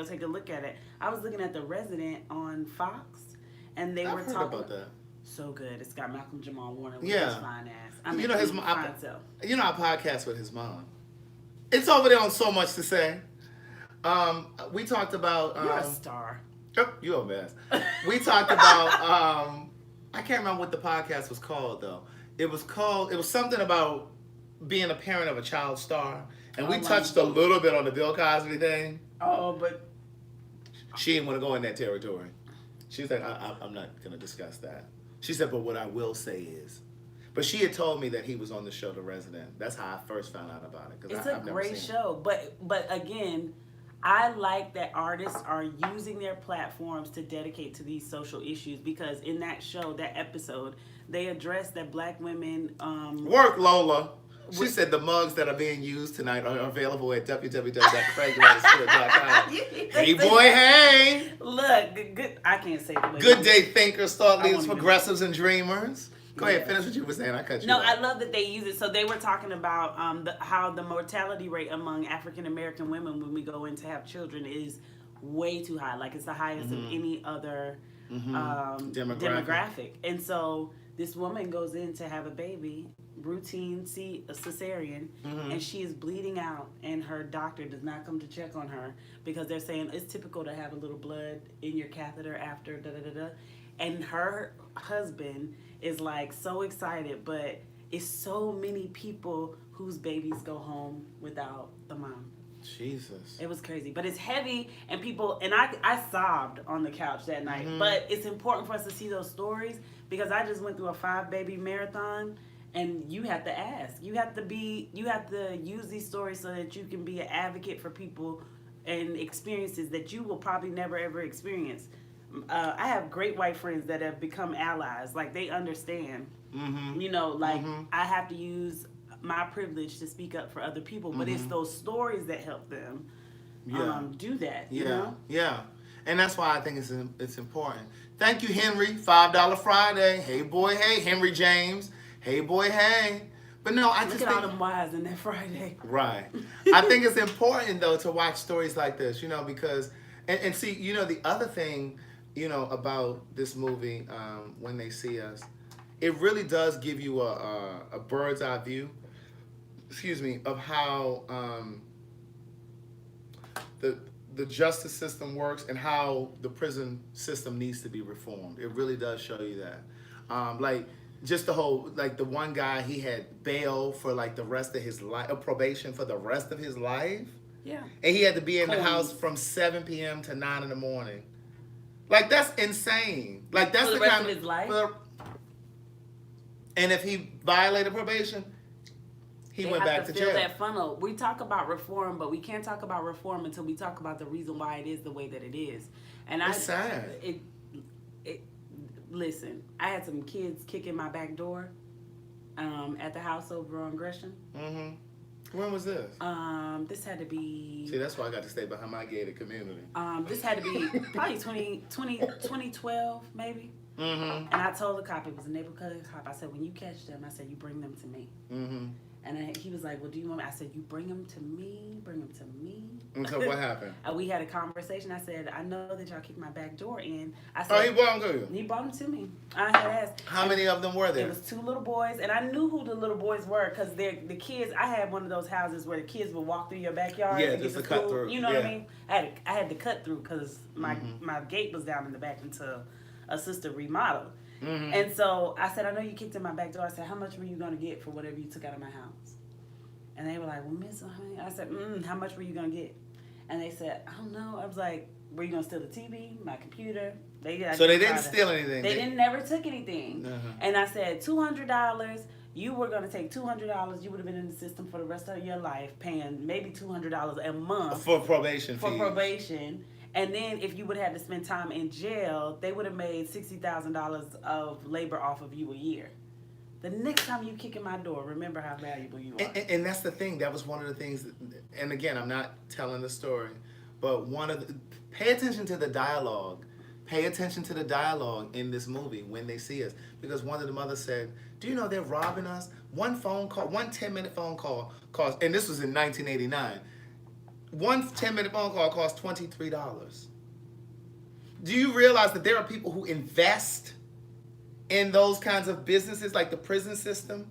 take a look at it. I was looking at The Resident on Fox, and they were talking about that. So good. It's got Malcolm Jamal Warner with his fine ass. His mom. I podcast with his mom. It's over there on So Much to Say. We talked about. You're a star. Oh, you're a mess. We talked about. I can't remember what the podcast was called though. It was something about being a parent of a child star, and we touched a little bit on the Bill Cosby thing. Oh, but she didn't want to go in that territory. She was like, I'm not going to discuss that. She said, but what I will say is, but she had told me that he was on the show The Resident. That's how I first found out about it. It's a great show, but again, I like that artists are using their platforms to dedicate to these social issues because in that show, that episode, they address that black women work, Lola. She said the mugs that are being used tonight are available at www.craigwellstore.com. Hey, boy, hey! Look, good. I can't say the way. Good day, thinkers, thought leaders, progressives, and dreamers. Go ahead, finish what you were saying. I cut you off. I love that they use it. So they were talking about how the mortality rate among African American women when we go in to have children is way too high. Like it's the highest of any other demographic. And so this woman goes in to have a baby, routine cesarean, and she is bleeding out, and her doctor does not come to check on her because they're saying it's typical to have a little blood in your catheter after and her husband is like so excited, but it's so many people whose babies go home without the mom. Jesus. It was crazy, but it's heavy, and people, and I sobbed on the couch that night. But it's important for us to see those stories, because I just went through a 5-baby marathon, and you have to ask. You have to use these stories so that you can be an advocate for people and experiences that you will probably never ever experience. I have great white friends that have become allies. Like, they understand. You know, like, I have to use my privilege to speak up for other people, but it's those stories that help them do that. Yeah, you know? yeah. And that's why I think it's important. Thank you, Henry. $5 Friday. Hey, boy, hey. Henry James. Hey, boy, hey. But no, I Look just at think... all them wise in that Friday. Right. I think it's important, though, to watch stories like this, you know, because... And see, you know, the other thing, you know, about this movie, When They See Us, it really does give you a bird's eye view, of how the justice system works and how the prison system needs to be reformed. It really does show you that. Like, just the whole, like, the one guy, he had bail for, like, the rest of his life, probation for the rest of his life. Yeah. And he had to be in the house from 7 p.m. to 9 in the morning. Like, that's insane. Like, that's For the rest of his life? And if he violated probation, he went back to jail. Fill that funnel. We talk about reform, but we can't talk about reform until we talk about the reason why it is the way that it is. And it's sad. Listen, I had some kids kicking my back door at the house over on Gresham. When was this? This had to be... See, that's why I got to stay behind my gated community. This had to be probably 2012, maybe. And I told the cop, it was a neighborhood cop, I said, when you catch them, I said, you bring them to me. And he was like, well, do you want me? I said, you bring them to me, bring them to me. And so what happened? We had a conversation. I said, I know that y'all kicked my back door in. I said, oh, he brought them to you? He brought them to me. I had asked. How many of them were there? It was 2 little boys, and I knew who the little boys were, because the kids, I had one of those houses where the kids would walk through your backyard. Yeah, to just get to to cut school. through. You know what I mean? I had to cut through, because my gate was down in the back until a sister remodeled. And so I said, I know you kicked in my back door. I said, how much were you going to get for whatever you took out of my house? And they were like, well, Miss, honey. I said, how much were you going to get? And they said, I don't know. I was like, were you going to steal the TV, my computer? So they didn't steal anything? They never took anything. And I said, $200. You were going to take $200. You would have been in the system for the rest of your life, paying maybe $200 a month. For probation For fees. probation. And then if you would have had to spend time in jail, they would have made $60,000 of labor off of you a year. The next time you kick in my door, remember how valuable you are. And that's the thing. That was one of the things. And again, I'm not telling the story, but pay attention to the dialogue. Pay attention to the dialogue in this movie When They See Us. Because one of the mothers said, do you know they're robbing us? One 10-minute phone call cost, and this was in 1989. One 10-minute phone call costs $23. Do you realize that there are people who invest in those kinds of businesses, like the prison system,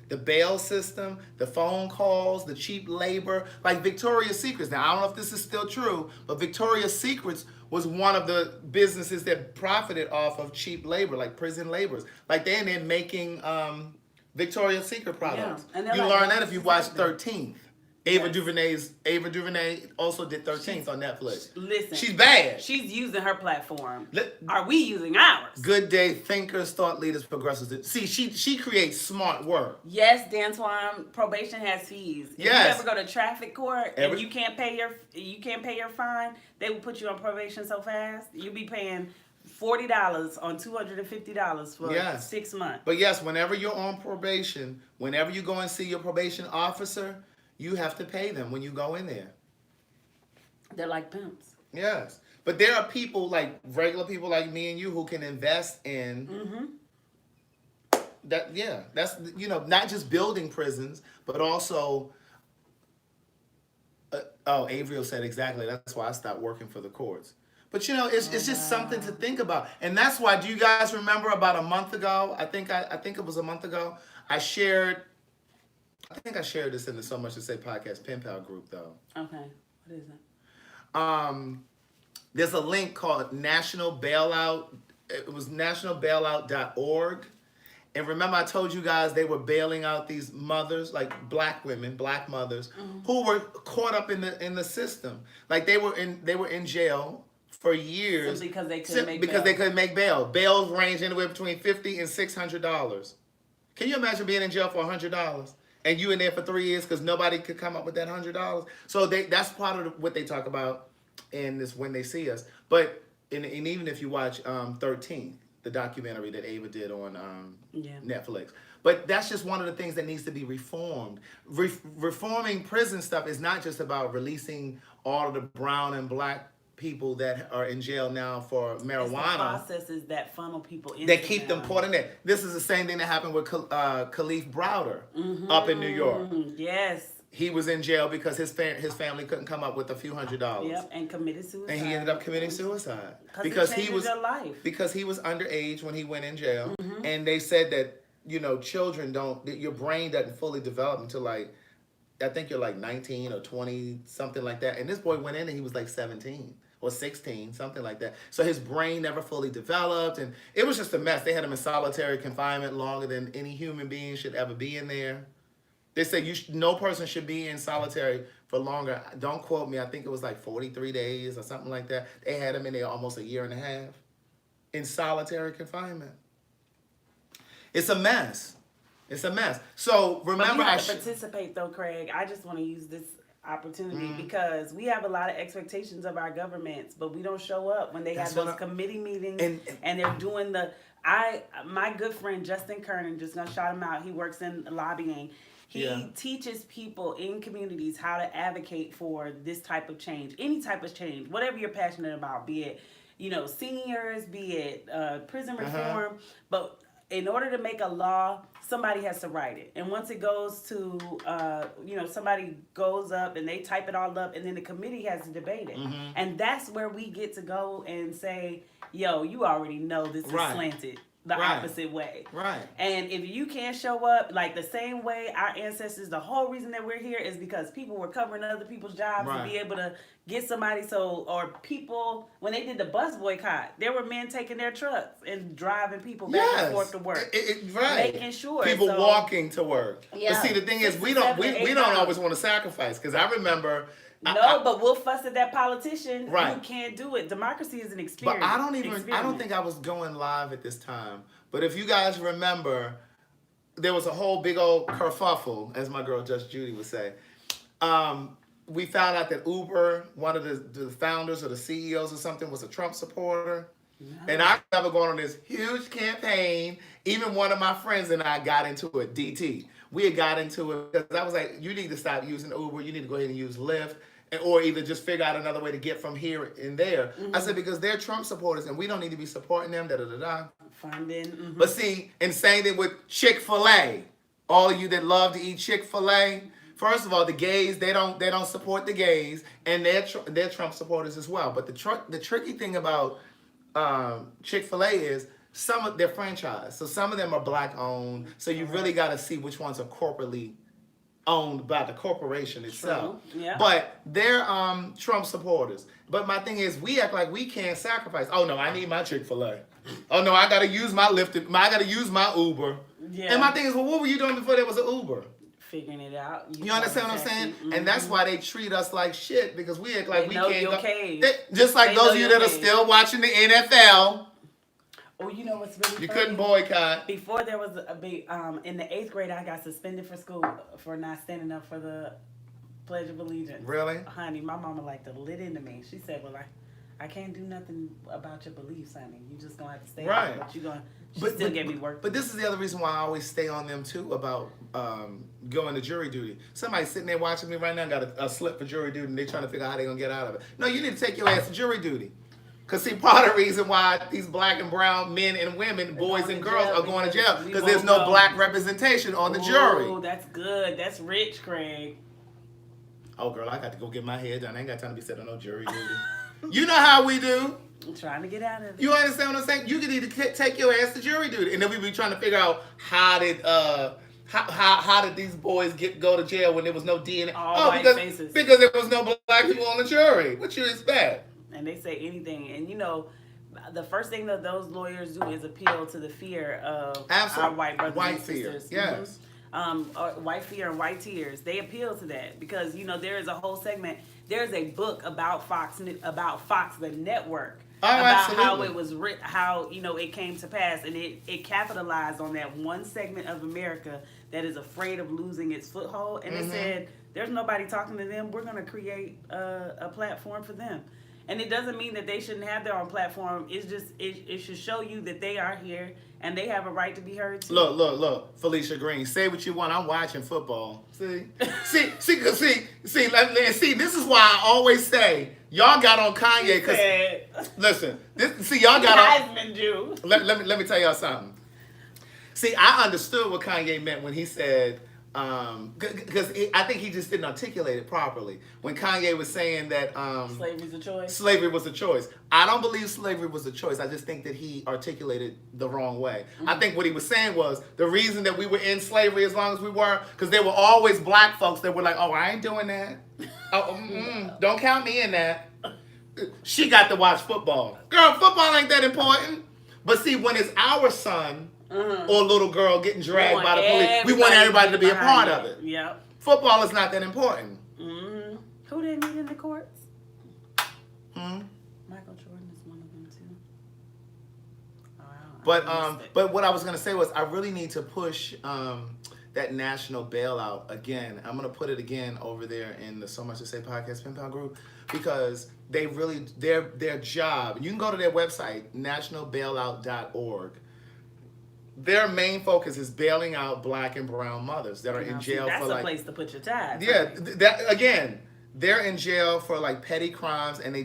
the bail system, the phone calls, the cheap labor, like Victoria's Secrets? Now, I don't know if this is still true, but Victoria's Secrets was one of the businesses that profited off of cheap labor, like prison laborers. Like they're making Victoria's Secret products. Yeah. You learn that if you watch 13th. Ava DuVernay also did 13th on Netflix. Listen, she's bad. She's using her platform. Are we using ours? Good day thinkers, thought leaders, progressives. See, she creates smart work. Yes, D'Antoine, probation has fees. If you ever go to traffic court and you can't pay your fine, they will put you on probation so fast. You'll be paying $40 on $250 for 6 months. But yes, whenever you're on probation, whenever you go and see your probation officer, you have to pay them when you go in there. They're like pimps. Yes. But there are people, like regular people like me and you, who can invest in that. Yeah. That's, not just building prisons, but also, Avriel said exactly. That's why I stopped working for the courts. But, it's just something to think about. And that's why, do you guys remember about a month ago? I think it was a month ago. I think I shared this in the So Much to Say podcast pen pal group, though. Okay. What is that? There's a link called National Bailout. It was nationalbailout.org. And remember, I told you guys they were bailing out these mothers, like black women, black mothers, who were caught up in the system. Like they were in jail for years Simply because they couldn't make bail. Bails range anywhere between $50 and $600. Can you imagine being in jail for $100 and you in there for 3 years because nobody could come up with that $100? So that's part of what they talk about in this When They See Us. But and even if you watch 13, the documentary that Ava did on Netflix. But that's just one of the things that needs to be reformed. Reforming prison stuff is not just about releasing all of the brown and black people that are in jail now for marijuana. It's the processes that funnel people into that keep them caught in there. This is the same thing that happened with Kalief Browder up in New York. Yes. He was in jail because his family couldn't come up with a few $100s. Yep, and committed suicide. And he ended up committing suicide because he was underage when he went in jail. And they said that children your brain doesn't fully develop until I think you're like 19 or 20, something like that. And this boy went in and he was like 17 or 16, something like that. So his brain never fully developed, and it was just a mess. They had him in solitary confinement longer than any human being should ever be in there. They said no person should be in solitary for longer. Don't quote me. I think it was like 43 days or something like that. They had him in there almost a year and a half in solitary confinement. It's a mess. It's a mess. So remember, but you have to participate though, Craig. I just want to use this opportunity because we have a lot of expectations of our governments, but we don't show up when they have those committee meetings and they're doing my good friend Justin Kernan, just gonna shout him out. He works in lobbying. He teaches people in communities how to advocate for this type of change, any type of change, whatever you're passionate about, be it, seniors, be it prison reform. But in order to make a law, somebody has to write it. And once it goes to, somebody goes up and they type it all up and then the committee has to debate it. And that's where we get to go and say, yo, you already know this is slanted the opposite way. Right. And if you can't show up like the same way our ancestors, the whole reason that we're here is because people were covering other people's jobs to be able to get somebody. or people, when they did the bus boycott, there were men taking their trucks and driving people back and forth to work. Making sure. People walking to work. Yeah. But see, the thing is, we don't always want to sacrifice, because I remember... but we'll fuss at that politician who can't do it. Democracy is an experience. But I don't think I was going live at this time. But if you guys remember, there was a whole big old kerfuffle, as my girl Just Judy would say. We found out that Uber, one of the founders or the CEOs or something, was a Trump supporter. And I remember going on this huge campaign. Even one of my friends and I got into it, DT. We had got into it because I was like, you need to stop using Uber. You need to go ahead and use Lyft. Or either just figure out another way to get from here and there. I said, because they're Trump supporters and we don't need to be supporting them, Funding. But see, and same thing with Chick-fil-A. All of you that love to eat Chick-fil-A, first of all, the gays, they don't support the gays, and they're Trump supporters as well. But the tricky thing about Chick-fil-A is some of their franchise. So some of them are black owned. So you really got to see which ones are corporately owned by the corporation itself. Yeah. But they're Trump supporters. But my thing is, we act like we can't sacrifice. Oh no, I need my Chick-fil-A. Oh no, I gotta use my Lyft. I gotta use my Uber. Yeah. And my thing is, well, what were you doing before there was an Uber? Figuring it out. You understand what I'm saying? And that's why they treat us like shit, because we act like we can't go. Just like those of you that are still watching the NFL. Oh, you know what's really You funny? couldn't boycott. Before there was a big, in the 8th grade, I got suspended for school for not standing up for the Pledge of Allegiance. Really? Honey, my mama like to lit into me. She said, well, I can't do nothing about your beliefs, honey. You just gonna have to stay right. But she still gave me work. But this is the other reason why I always stay on them too about going to jury duty. Somebody sitting there watching me right now got a slip for jury duty and they're trying to figure out how they're gonna get out of it. No, you need to take your ass to jury duty. Because, see, part of the reason why these black and brown men and women, boys and girls are going to jail, because there's no black representation on the jury. Oh, that's good. That's rich, Craig. Oh, girl, I got to go get my hair done. I ain't got time to be sitting on no jury duty. You know how we do. I'm trying to get out of it. You understand what I'm saying? You can either take your ass to jury duty, and then we be trying to figure out how did these boys go to jail when there was no DNA? Because there was no black people on the jury. What you expect? And they say anything. And, the first thing that those lawyers do is appeal to the fear of Absolutely. our white brothers White and fear, sisters. yes. White fear and white tears. They appeal to that because there is a whole segment. There's a book about Fox the network. About absolutely. how it was written, how it came to pass, and it capitalized on that one segment of America that is afraid of losing its foothold, and it said, "There's nobody talking to them. We're going to create a platform for them." And it doesn't mean that they shouldn't have their own platform. It's just it should show you that they are here and they have a right to be heard too. Look, Felicia Green. Say what you want. I'm watching football. See. This is why I always say y'all got on Kanye because listen. Y'all got on. Heisman Jew. Let me tell y'all something. See, I understood what Kanye meant when he said. Because I think he just didn't articulate it properly when Kanye was saying that Slavery's a choice. Slavery was a choice. I don't believe slavery was a choice. I just think that he articulated the wrong way. I think what he was saying was the reason that we were in slavery as long as we were because there were always black folks that were like, "Oh, I ain't doing that. Don't count me in that." She got to watch football. Girl, football ain't that important. But see, when it's our son. Or a little girl getting dragged by the police. We want everybody to be a part of it. Yep. Football is not that important. Mm-hmm. Who they meet in the courts? Michael Jordan is one of them too. But what I was gonna say was I really need to push that national bailout again. I'm gonna put it again over there in the So Much to Say podcast pen pal group because they really their job. You can go to their website nationalbailout.org. Their main focus is bailing out black and brown mothers that are in jail that's for a place to put your ties. Yeah, that again, they're in jail for like petty crimes and they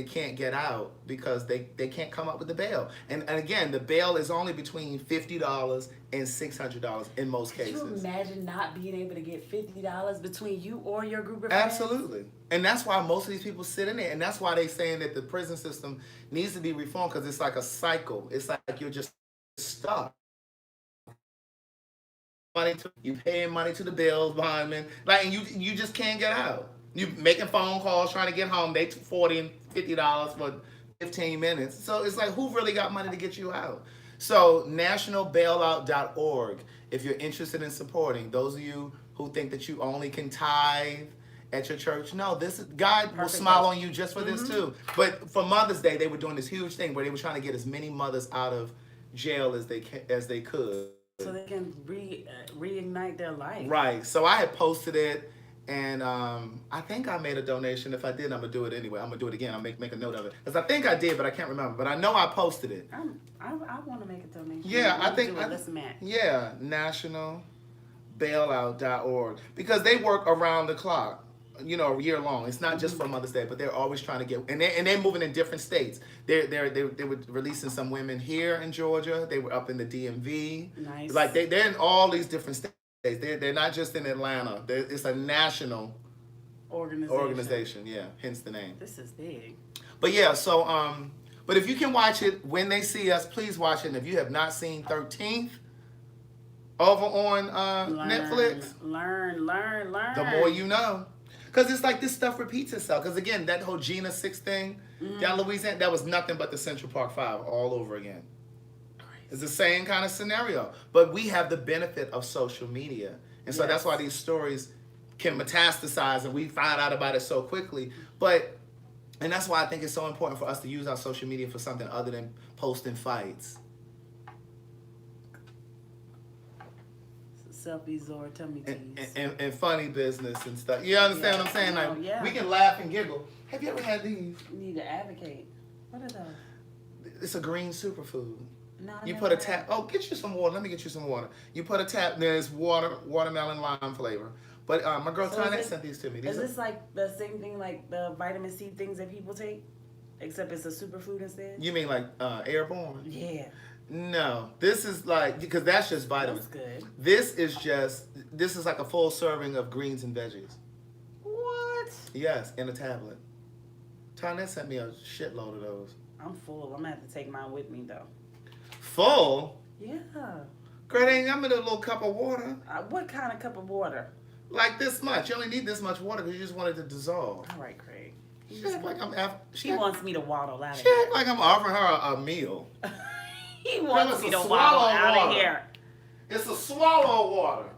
can't get out because they can't come up with the bail. And again, the bail is only between $50 and $600 in most cases. Can you imagine not being able to get $50 between you or your group of friends? Absolutely. And that's why most of these people sit in there. And that's why they're saying that the prison system needs to be reformed because it's like a cycle. It's like you're just stuck. You paying money to the bills behind them, and you just can't get out. You making phone calls trying to get home. They $40 and $50 for 15 minutes. So it's like, who really got money to get you out? So nationalbailout.org. If you're interested in supporting those of you who think that you only can tithe at your church, no, God will smile on you just for this too. But for Mother's Day, they were doing this huge thing where they were trying to get as many mothers out of jail as they could. So they can reignite their life. Right. So I had posted it, and I think I made a donation. If I did, I'm gonna do it anyway. I'm gonna do it again. I'll make a note of it because I think I did, but I can't remember. But I know I posted it. I want to make a donation. Yeah, I think. Let's match. Yeah, nationalbailout.org because they work around the clock. Year long. It's not just for Mother's Day, but they're always trying to get and they're moving in different states. They were releasing some women here in Georgia. They were up in the DMV. Nice. Like they're in all these different states. They're not just in Atlanta. It's a national organization. Yeah, hence the name. This is big. But yeah, so but if you can watch it when they see us, please watch it. And if you have not seen 13th over on Netflix, learn. The more you know. Because it's like this stuff repeats itself. Because again, that whole Gina 6 thing down Louisiana, that was nothing but the Central Park 5 all over again. It's the same kind of scenario. But we have the benefit of social media. And so that's why these stories can metastasize and we find out about it so quickly. And that's why I think it's so important for us to use our social media for something other than posting fights. Selfies or tummy teas. And funny business and stuff. You understand what I'm saying? Like, we can laugh and giggle. Have you ever had these? You need to advocate. What are those? It's a green superfood. No, you put a tap. Oh, get you some water. Let me get you some water. You put a tap. There's watermelon lime flavor. But my girl Tanya sent these to me. Is this like the same thing like the vitamin C things that people take? Except it's a superfood instead? You mean like airborne? Yeah. No, this is like, because that's just vitamins. That's good. This is like a full serving of greens and veggies. What? Yes, in a tablet. Tanya sent me a shitload of those. I'm full. I'm gonna have to take mine with me though. Full? Yeah. Girl, ain't I'm in a little cup of water. What kind of cup of water? Like this much. You only need this much water because you just want it to dissolve. All right, Craig. She act like She wants me to waddle out of She here. act like I'm offering her a meal. He wants me to waddle swallow out of water. here. It's a swallow of water.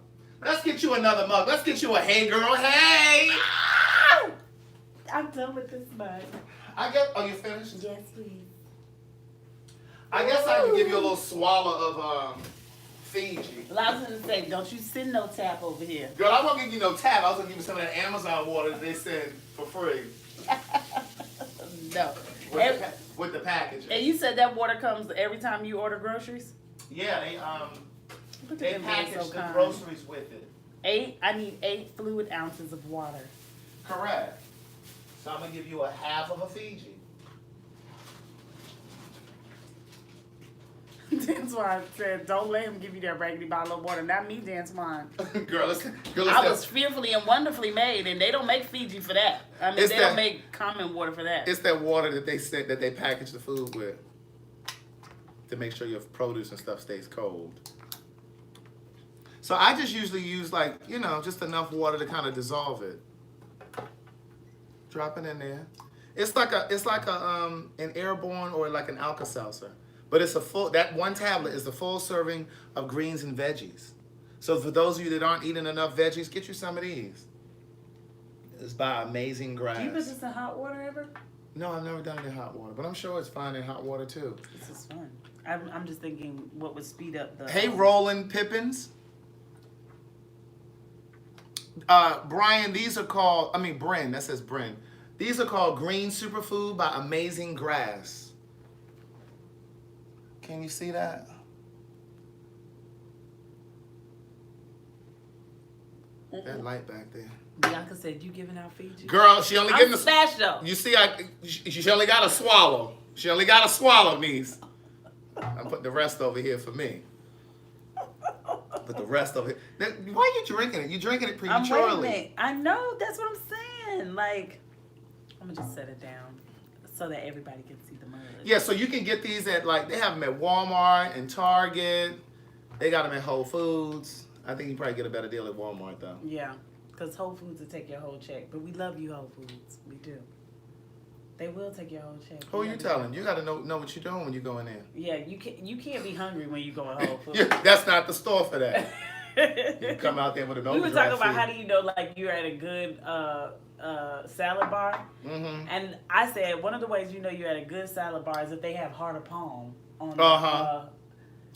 Let's get you another mug. Let's get you a hey girl, hey. I'm done with this mug. Oh, you finished? Yes, please. I guess I can give you a little swallow of Fiji. Well, I was going to say, don't you send no tap over here. Girl, I won't give you no tap. I was gonna give you some of that Amazon water that they send for free. No. With the packaging. And you said that water comes every time you order groceries? Yeah, they Them being package so the kind. groceries with it. I need 8 fluid ounces of water. Correct. So I'm gonna give you a half of a Fiji. That's why I said, don't let him give you that raggedy bottle of water. Not me, Dantuan. Girl, I was fearfully and wonderfully made, and they don't make Fiji for that. I mean, they don't make common water for that. It's that water that they package the food with to make sure your produce and stuff stays cold. So I just usually use just enough water to kind of dissolve it. Drop it in there. It's like an airborne or like an Alka-Seltzer. But it's that one tablet is a full serving of greens and veggies. So for those of you that aren't eating enough veggies, get you some of these. It's by Amazing Grass. Do you put this in hot water ever? No, I've never done it in hot water, but I'm sure it's fine in hot water too. This is fun. I'm just thinking what would speed up the... Hey, Roland Pippins. Brian, these are called, Bryn, that says Bryn. These are called Green Superfood by Amazing Grass. Can you see that? That light back there. Bianca said, you giving out Fiji? Girl, she only getting I'm smashed though. You see, she only got a swallow. She only got a swallow, niece. I put the rest over here for me. Put the rest over here. Now, why are you drinking it? You drinking it prematurely. I know, that's what I'm saying. Like, I'm gonna just set it down so that everybody can see the mug. Yeah, so you can get these at they have them at Walmart and Target. They got them at Whole Foods. I think you probably get a better deal at Walmart though. Yeah, because Whole Foods will take your whole check. But we love you, Whole Foods. We do. They will take your whole check. Who are you telling? You got to know what you're doing when you go in there. Yeah, you can't be hungry when you go in Whole Foods. Yeah, that's not the store for that. You come out there with an We were overdraft talking about fee. how do you know like you're at a good salad bar, and I said one of the ways you know you're at a good salad bar is if they have heart of palm on.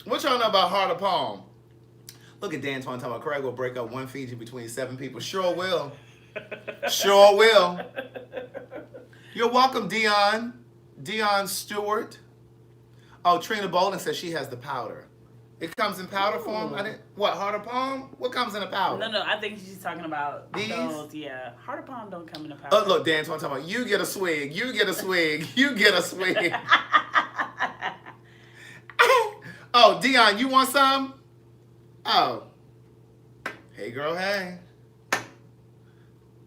What y'all know about heart of palm? Look at Dan talking about Craig will break up one Fiji between 7 people. Sure will. Sure will. You're welcome, Dion. Dion Stewart. Oh, Trina Bolden says she has the powder. It comes in powder form? What, heart of palm? What comes in a powder? No, I think she's talking about these. Those, yeah, heart of palm don't come in a powder. Oh, look, Dan's talking about you get a swig, you get a swig, you get a swig. Oh, Dion, you want some? Oh. Hey, girl, hey.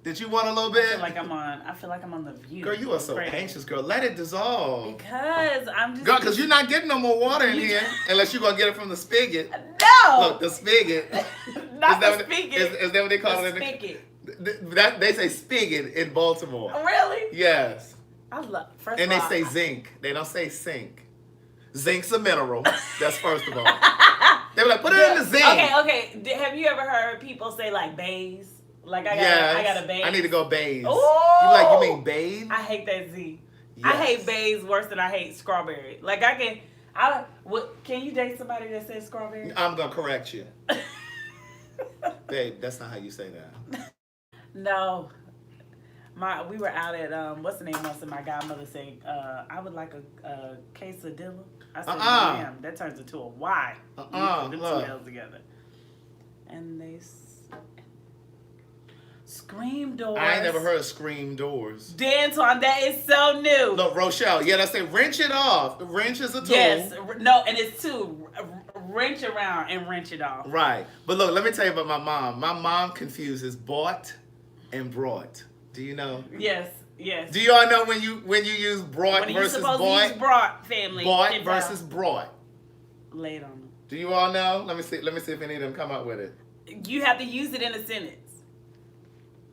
Did you want a little bit? I feel like I'm on The View. Girl, you are so anxious, girl. Let it dissolve. Because I'm just... Girl, because you're not getting no more water in here unless you're going to get it from the spigot. No! Look, the spigot. Not the spigot. Is that what they call it? Spigot. They say spigot in Baltimore. Really? Yes. I love... And they say zinc. They don't say sink. Zinc's a mineral. That's first of all. They were like, put it in the zinc. Okay. Have you ever heard people say like bays? Like I got a bathe. I need to go bathe. Ooh! You mean bathe? I hate that Z. Yes. I hate bathes worse than I hate strawberry. Like can you date somebody that says strawberry? I'm gonna correct you. Babe, that's not how you say that. No. We were out at what's the name once and my godmother said, I would like a quesadilla. I said, damn, that turns into a Y. Put them two L's together. And they Scream doors. I ain't never heard of scream doors. Danton, that is so new. Look, Rochelle, yeah, I say wrench it off. The wrench is a tool. Yes, no, and it's two. Wrench around and wrench it off. Right. But look, let me tell you about my mom. My mom confuses bought and brought. Do you know? Yes. Do you all know when you use brought versus bought? When you supposed to use brought, family. Bought versus brought. Lay it on them. Do you all know? Let me see if any of them come up with it. You have to use it in a sentence.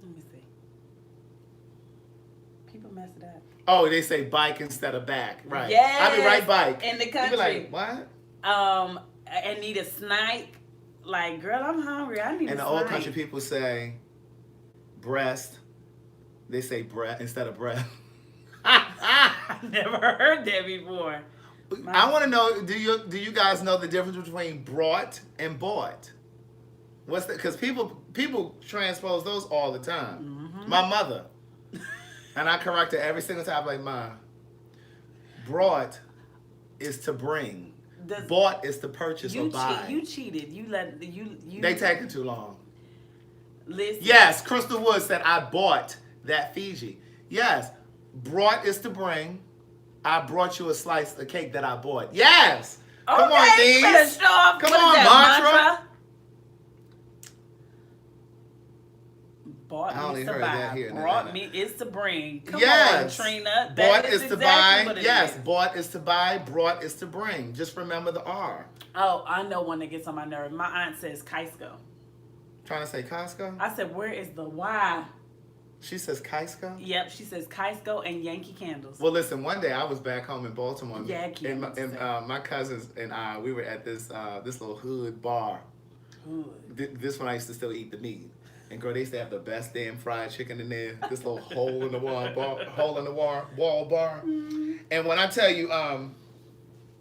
Let me see. People mess Oh, they say bike instead of back. Right. Yes. I be right bike. In the You country. be like, what? I need a snipe. Like, girl, I'm hungry. I need a snipe. In the old country, people say breast. They say breath instead of breath. I've never heard that before. I want to know, do you guys know the difference between brought and bought? What's that? Because people transpose those all the time. Mm-hmm. My mother. And I correct her every single time, like, Ma, brought is to bring. Bought is to purchase or buy. You cheated. You let you. They taking too long. Listen. Yes, Crystal Wood said I bought that Fiji. Yes, brought is to bring. I brought you a slice of cake that I bought. Yes. Okay, come on, Deez. Come on, mantra. Bought means to buy. Brought me is to bring. Come on, Trina. Bought is to buy. Yes, bought is to buy. Brought is to bring. Just remember the R. Oh, I know one that gets on my nerve. My aunt says Costco. Trying to say Costco? I said, where is the Y? She says Costco? Yep, she says Costco and Yankee Candles. Well, listen, one day I was back home in Baltimore. Yankee and my cousins and I, we were at this little hood bar. Hood. This one I used to still eat the meat. And girl, they used to have the best damn fried chicken in there. This little hole in the wall bar. Mm-hmm. And when I tell you,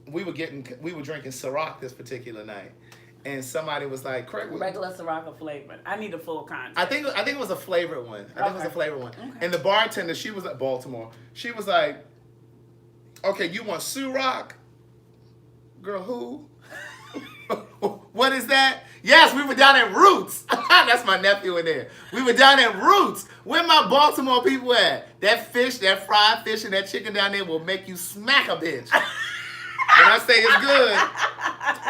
we were drinking Ciroc this particular night, and somebody was like, "Craig, regular Ciroc or flavored? I need a full context." I think it was a flavored one. I think it was a flavored one. Okay. And the bartender, she was at Baltimore. She was like, "Okay, you want Ciroc? Girl, who? What is that?" Yes, we were down at Roots. That's my nephew in there. We were down at Roots. Where my Baltimore people at? That fish, that fried fish, and that chicken down there will make you smack a bitch. When I say it's good,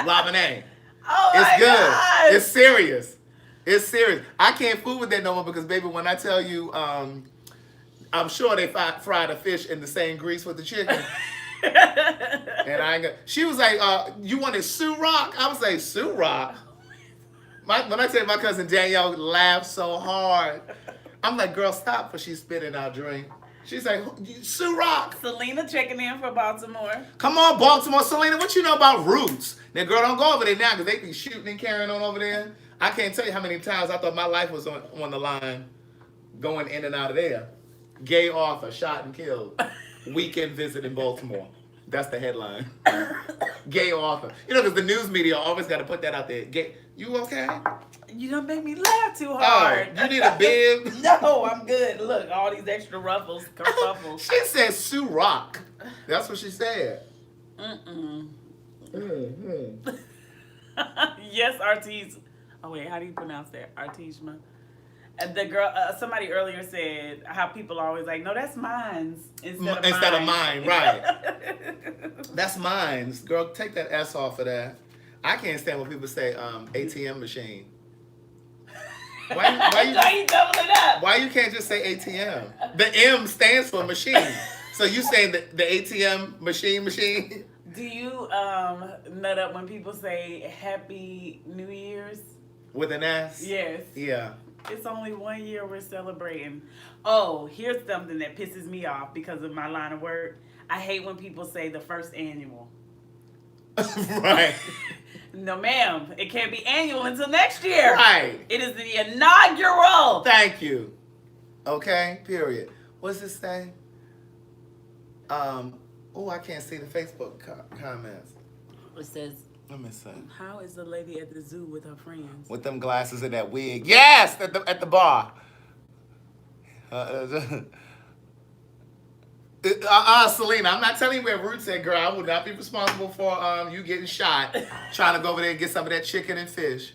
Robin. Oh it's good. God. It's serious. It's serious. I can't fool with that no more because, baby, when I tell you, I'm sure they fried a fish in the same grease with the chicken. And I ain't gonna. She was like, "You wanted Ciroc?" I was like, "Ciroc." When I say my cousin Danielle laughed so hard, I'm like, "Girl, stop!" But she's spitting out drink. She's like, "Ciroc." Selena checking in for Baltimore. Come on, Baltimore, Selena. What you know about Roots? Now, girl, don't go over there now because they be shooting and carrying on over there. I can't tell you how many times I thought my life was on the line, going in and out of there. Gay author shot and killed. Weekend visit in Baltimore. That's the headline. Gay author. You know, because the news media always got to put that out there. Gay. You okay? You don't make me laugh too hard. Oh, you need a bib? No, I'm good. Look, all these extra ruffles, kerfuffles. She said Ciroc. That's what she said. Yes, Artis. Oh wait, how do you pronounce that? Artishma. And the girl, somebody earlier said how people are always like, no, that's mine's instead of mine, right? That's mine's. Girl, take that S off of that. I can't stand when people say ATM machine. Why you doubling up? Why you can't just say ATM? The M stands for machine. So you saying the ATM machine? Do you nut up when people say Happy New Year's? With an S? Yes. Yeah. It's only 1 year we're celebrating. Oh, here's something that pisses me off because of my line of work. I hate when people say the first annual. Right. No, ma'am. It can't be annual until next year. Right. It is the inaugural. Thank you. Okay, period. What's this say? Oh, I can't see the Facebook comments. It says, let me see. How is the lady at the zoo with her friends? With them glasses and that wig. Yes, at the bar. Selena, I'm not telling you where Roots at, girl. I would not be responsible for you getting shot trying to go over there and get some of that chicken and fish.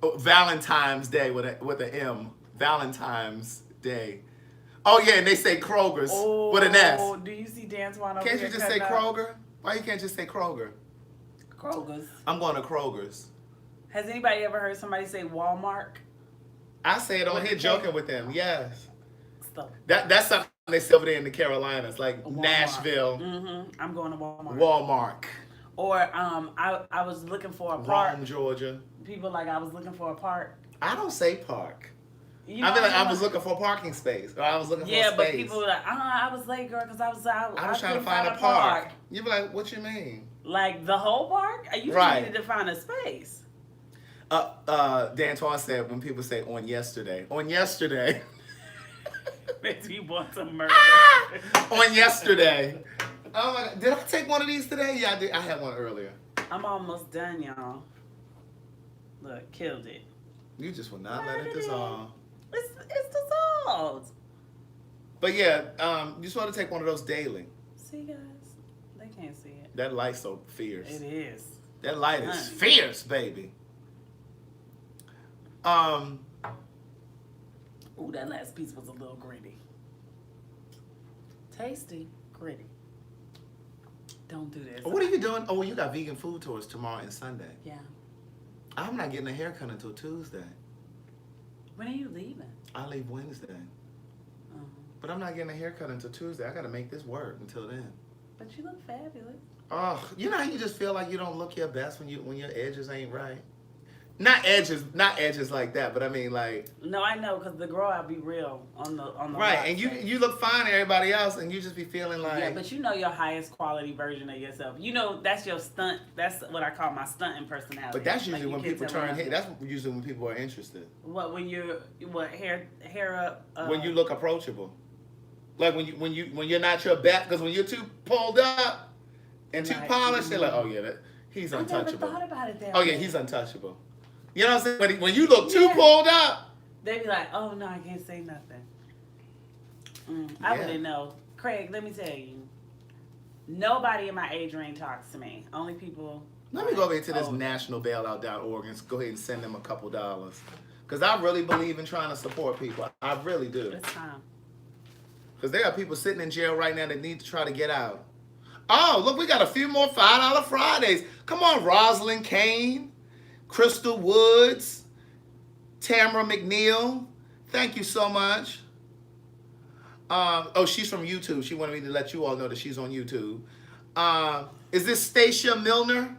Oh, Valentine's Day with an M. Valentine's Day. Oh, yeah, and they say Kroger's with an S. Oh, do you see Dantuan over Can't here you just say Kroger? Why you can't just say Kroger? Kroger's. I'm going to Kroger's. Has anybody ever heard somebody say Walmart? I say it on here joking with them, yes. Stop. That's something they say over there in the Carolinas, like Walmart. Nashville. Mm-hmm. I'm going to Walmart. Walmart. Or I was looking for a park. Rome, Georgia. People like I was looking for a park. I don't say park. You I know feel like what I I'm was saying? looking for a parking space, or I was looking for a Yeah, space. but people were like, I was late, girl, because I was trying to couldn't find a park. You be like, what you mean? Like the whole park? You Right. just needed to find a space. Dan Twan said when people say on yesterday. Makes me want to murder. On yesterday. Oh my God. Did I take one of these today? Yeah, I did. I had one earlier. I'm almost done, y'all. Look, killed it. You just will not let it dissolve. It's dissolved. But yeah, you just want to take one of those daily. See, guys, they can't see it. That light's so fierce. It is. That light is fierce, baby. Ooh, that last piece was a little gritty. Tasty, gritty. Don't do this. What are you doing? Oh, you got vegan food tours tomorrow and Sunday. Yeah. I'm not getting a haircut until Tuesday. When are you leaving? I leave Wednesday. Oh. But I'm not getting a haircut until Tuesday. I got to make this work until then. But you look fabulous. Oh, you know how you just feel like you don't look your best when your edges ain't right? Not edges like that, but I mean like. No, I know, because the girl, I'll be real on the right, and you look fine to everybody else, and you just be feeling like. Yeah, but you know your highest quality version of yourself. You know that's your stunt. That's what I call my stunting personality. But that's usually like when people turn hair. That's usually when people are interested. What when you're hair up? When you look approachable, like when you're not your best, because when you're too pulled up and too polished, they're like, oh yeah, he's untouchable. I never thought about it that way. Yeah, he's untouchable. You know what I'm saying? When you look too pulled up, they be like, oh no, I can't say nothing. I wouldn't know. Craig, let me tell you, nobody in my age range talks to me. Only people. Let me go over to this nationalbailout.org and go ahead and send them a couple dollars. Because I really believe in trying to support people. I really do. It's time. Because there are people sitting in jail right now that need to try to get out. Oh, look, we got a few more $5 Fridays. Come on, Rosalind Kane. Crystal Woods, Tamara McNeil, thank you so much. She's from YouTube. She wanted me to let you all know that she's on YouTube. Is this Stacia Milner?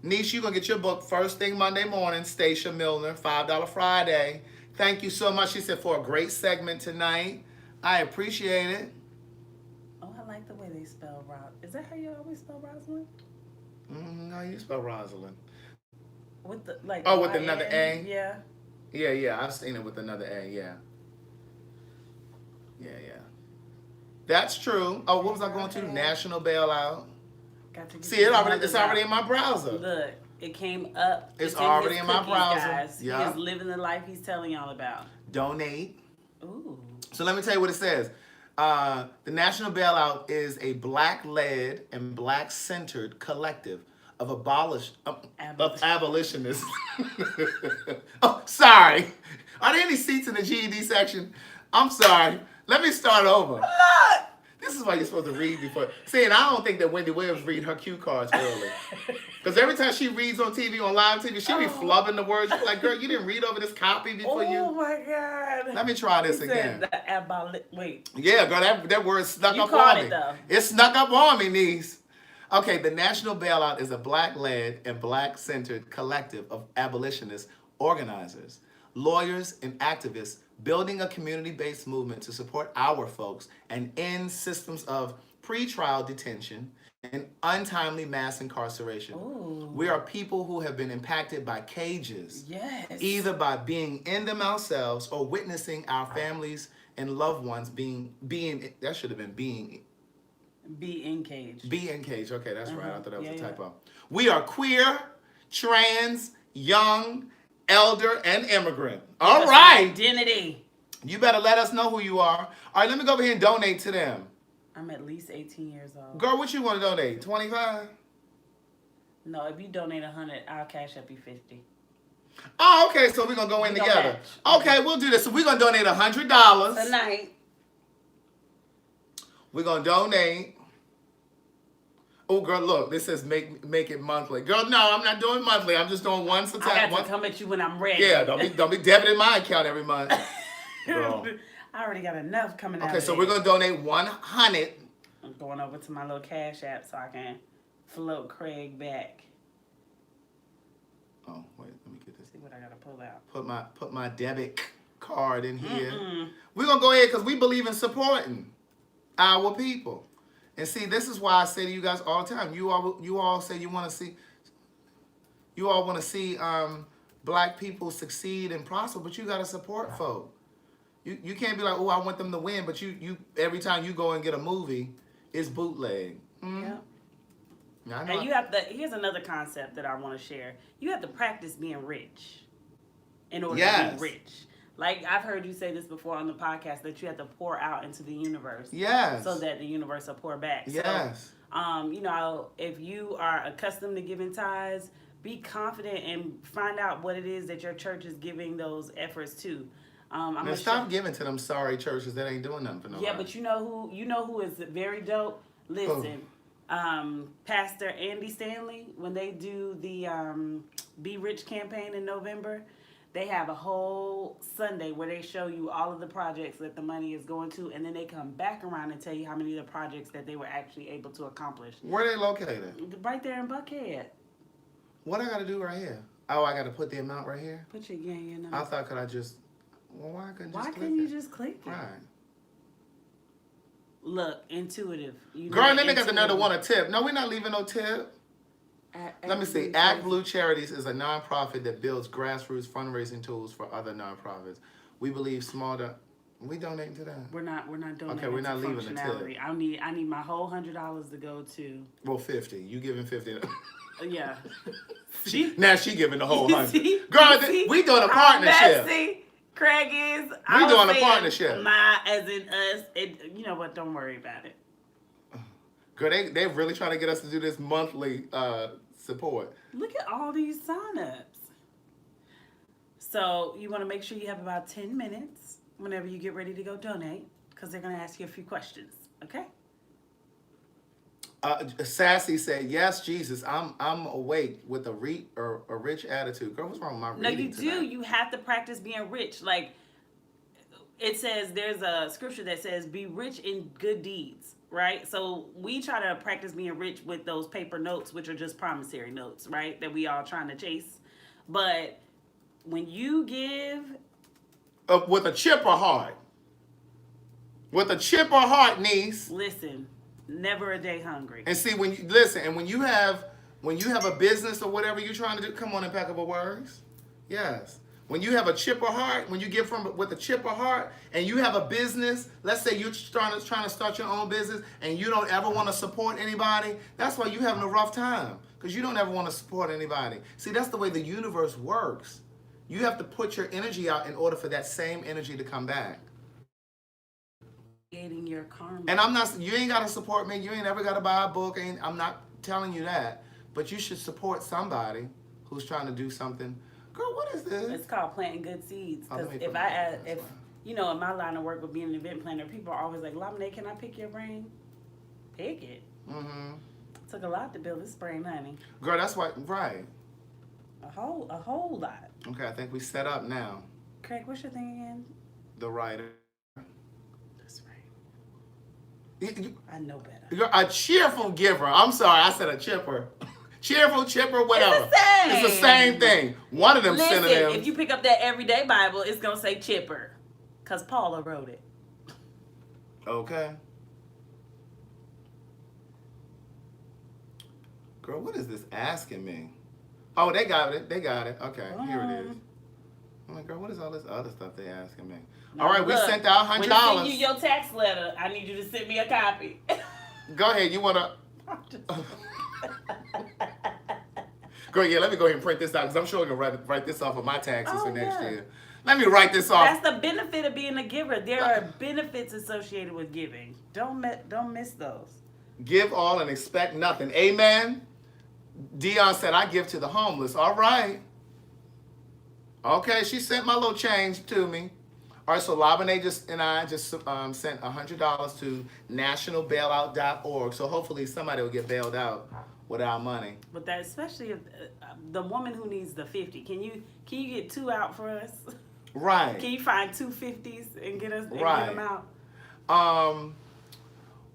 Niche, you're going to get your book first thing Monday morning. Stacia Milner, $5 Friday. Thank you so much, she said, for a great segment tonight. I appreciate it. Oh, I like the way they spell Rosalind. Is that how you always spell Rosalind? No, you spell Rosalind. With the with another A? Yeah. Yeah, I've seen it with another A, yeah. Yeah. That's true. Oh, what was I going to? National Bailout. See, it's already in my browser. Look, it came up. It's already in my browser. Guys. Yeah. He's living the life he's telling y'all about. Donate. Ooh. So let me tell you what it says. The National Bailout is a Black-led and Black-centered collective of abolitionists. Oh, sorry. Are there any seats in the GED section? I'm sorry. Let me start over. This is why you're supposed to read before. See, and I don't think that Wendy Williams read her cue cards early. Because every time she reads on TV, on live TV, she be flubbing the words. She's like, girl, you didn't read over this copy before you. Oh, my God. Let me try this again. Wait. Yeah, girl, that word snuck up caught on me. It, though. It snuck up on me, niece. Okay, the National Bailout is a Black-led and Black-centered collective of abolitionist organizers, lawyers, and activists building a community-based movement to support our folks and end systems of pretrial detention and untimely mass incarceration. Ooh. We are people who have been impacted by cages, yes, either by being in them ourselves or witnessing our families and loved ones being that should have been being. Be engaged. Be engaged. Okay, that's right. I thought that was a typo. Yeah. We are queer, trans, young, elder, and immigrant. All right. Identity. You better let us know who you are. All right, let me go over here and donate to them. I'm at least 18 years old. Girl, what you want to donate? 25? No, if you donate 100, I'll cash up you 50. Oh, okay. So we're going to go in together. Okay, we'll do this. So we're going to donate $100. Tonight. We're going to donate. Oh, girl, look. This says make it monthly. Girl, no, I'm not doing monthly. I'm just doing once a time. I have to come at you when I'm ready. Yeah, don't be debiting my account every month. Girl. I already got enough coming out. Okay, so we're going to donate 100. I'm going over to my little Cash App so I can float Craig back. Oh, wait, let me get this. See what I got to pull out. Put my debit card in here. We're going to go ahead because we believe in supporting our people. And see, this is why I say to you guys all the time, you all say you want to see black people succeed and prosper, but you got to support folk. You can't be like, oh, I want them to win, but you every time you go and get a movie, it's bootleg. Yeah. And here's another concept that I want to share. You have to practice being rich in order to be rich. Like, I've heard you say this before on the podcast, that you have to pour out into the universe. Yes. So that the universe will pour back. Yes. So, if you are accustomed to giving tithes, be confident and find out what it is that your church is giving those efforts to. Stop giving to them sorry churches that ain't doing nothing for nobody. Yeah, but you know who is very dope? Listen, Pastor Andy Stanley, when they do the Be Rich campaign in November, they have a whole Sunday where they show you all of the projects that the money is going to, and then they come back around and tell you how many of the projects that they were actually able to accomplish. Where are they located? Right there in Buckhead. What I got to do right here? Oh, I got to put the amount right here? Put your number. I thought, could I just... Well, why couldn't you just click it? Right. Look, intuitive. Girl, and then they got the nerve to want a tip. No, we're not leaving no tip. Let me see. Act Blue Charities is a nonprofit that builds grassroots fundraising tools for other nonprofits. We believe we donating to that. We're not donating. Okay, we're not leaving the tip. I need my whole $100 to go to. Well, 50. You giving 50? Yeah. Now she giving the whole 100. See? Girl, we doing a partnership. Messy. Craig is. We doing a partnership. My, as in us. You know what? Don't worry about it. Girl, they're really trying to get us to do this monthly support. Look at all these signups. So you want to make sure you have about 10 minutes whenever you get ready to go donate, because they're going to ask you a few questions. Okay? Sassy said, "Yes, Jesus, I'm awake with a rich attitude." Girl, what's wrong with my reading? No, you tonight? do. You have to practice being rich. Like it says, there's a scripture that says, "Be rich in good deeds." Right? So we try to practice being rich with those paper notes, which are just promissory notes, right? That we all trying to chase. But when you give, with a chipper heart, niece. Listen. Never a day hungry. And see, when you have a business or whatever you're trying to do, come on, Impeccable Words. Yes. When you have a chipper heart, when you give with a chipper heart, and you have a business, let's say you're trying to start your own business, and you don't ever want to support anybody, that's why you're having a rough time, because you don't ever want to support anybody. See, that's the way the universe works. You have to put your energy out in order for that same energy to come back. Your karma. And you ain't got to support me. You ain't ever got to buy a book. I'm not telling you that. But you should support somebody who's trying to do something. Girl, what is this? It's called planting good seeds. Because if in my line of work with being an event planner, people are always like, Lamine, can I pick your brain? Pick it. Mm-hmm. It took a lot to build this brain, honey. Girl, that's why, right. A whole lot. Okay, I think we set up now. Craig, what's your thing again? TheWriter. I know better. You're a cheerful giver. I'm sorry, I said a chipper. Cheerful, chipper, whatever. It's the same thing. One of them synonyms. If you pick up that Everyday Bible, it's going to say chipper. Because Paula wrote it. Okay. Girl, what is this asking me? Oh, they got it. Okay, here it is. I'm like, girl, what is all this other stuff they asking me? All right, we sent out $100. When I send you your tax letter, I need you to send me a copy. Go ahead. You want to... Girl, yeah, let me go ahead and print this out, because I'm sure I'm going to write this off of my taxes for next year. Let me write this off. That's the benefit of being a giver. There are benefits associated with giving. Don't miss those. Give all and expect nothing. Amen? Dion said, I give to the homeless. All right. Okay, she sent my little change to me. All right, so Lamine and I just sent $100 to nationalbailout.org. So hopefully somebody will get bailed out with our money. But that, especially if the woman who needs the 50, can you get 2 out for us? Right. Can you find 2 50s and get us get them out?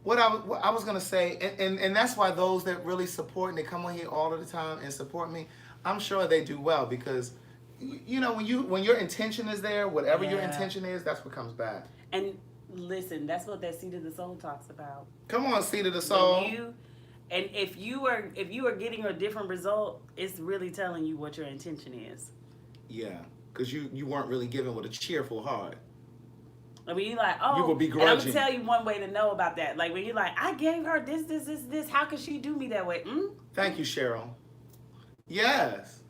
What I was gonna say, and that's why those that really support and they come on here all of the time and support me, I'm sure they do well, because you know, when your intention is there, whatever your Yeah. intention is, that's what comes back. And listen, that's what that seed of the soul talks about. Come on, seed of the soul. And if you are getting a different result, it's really telling you what your intention is. Yeah, because you weren't really giving with a cheerful heart. I mean, you're like, oh, You were and I'm begrudging. gonna tell you one way to know about that. Like when you're like, I gave her this. How could she do me that way? Thank you, Cheryl. Yes.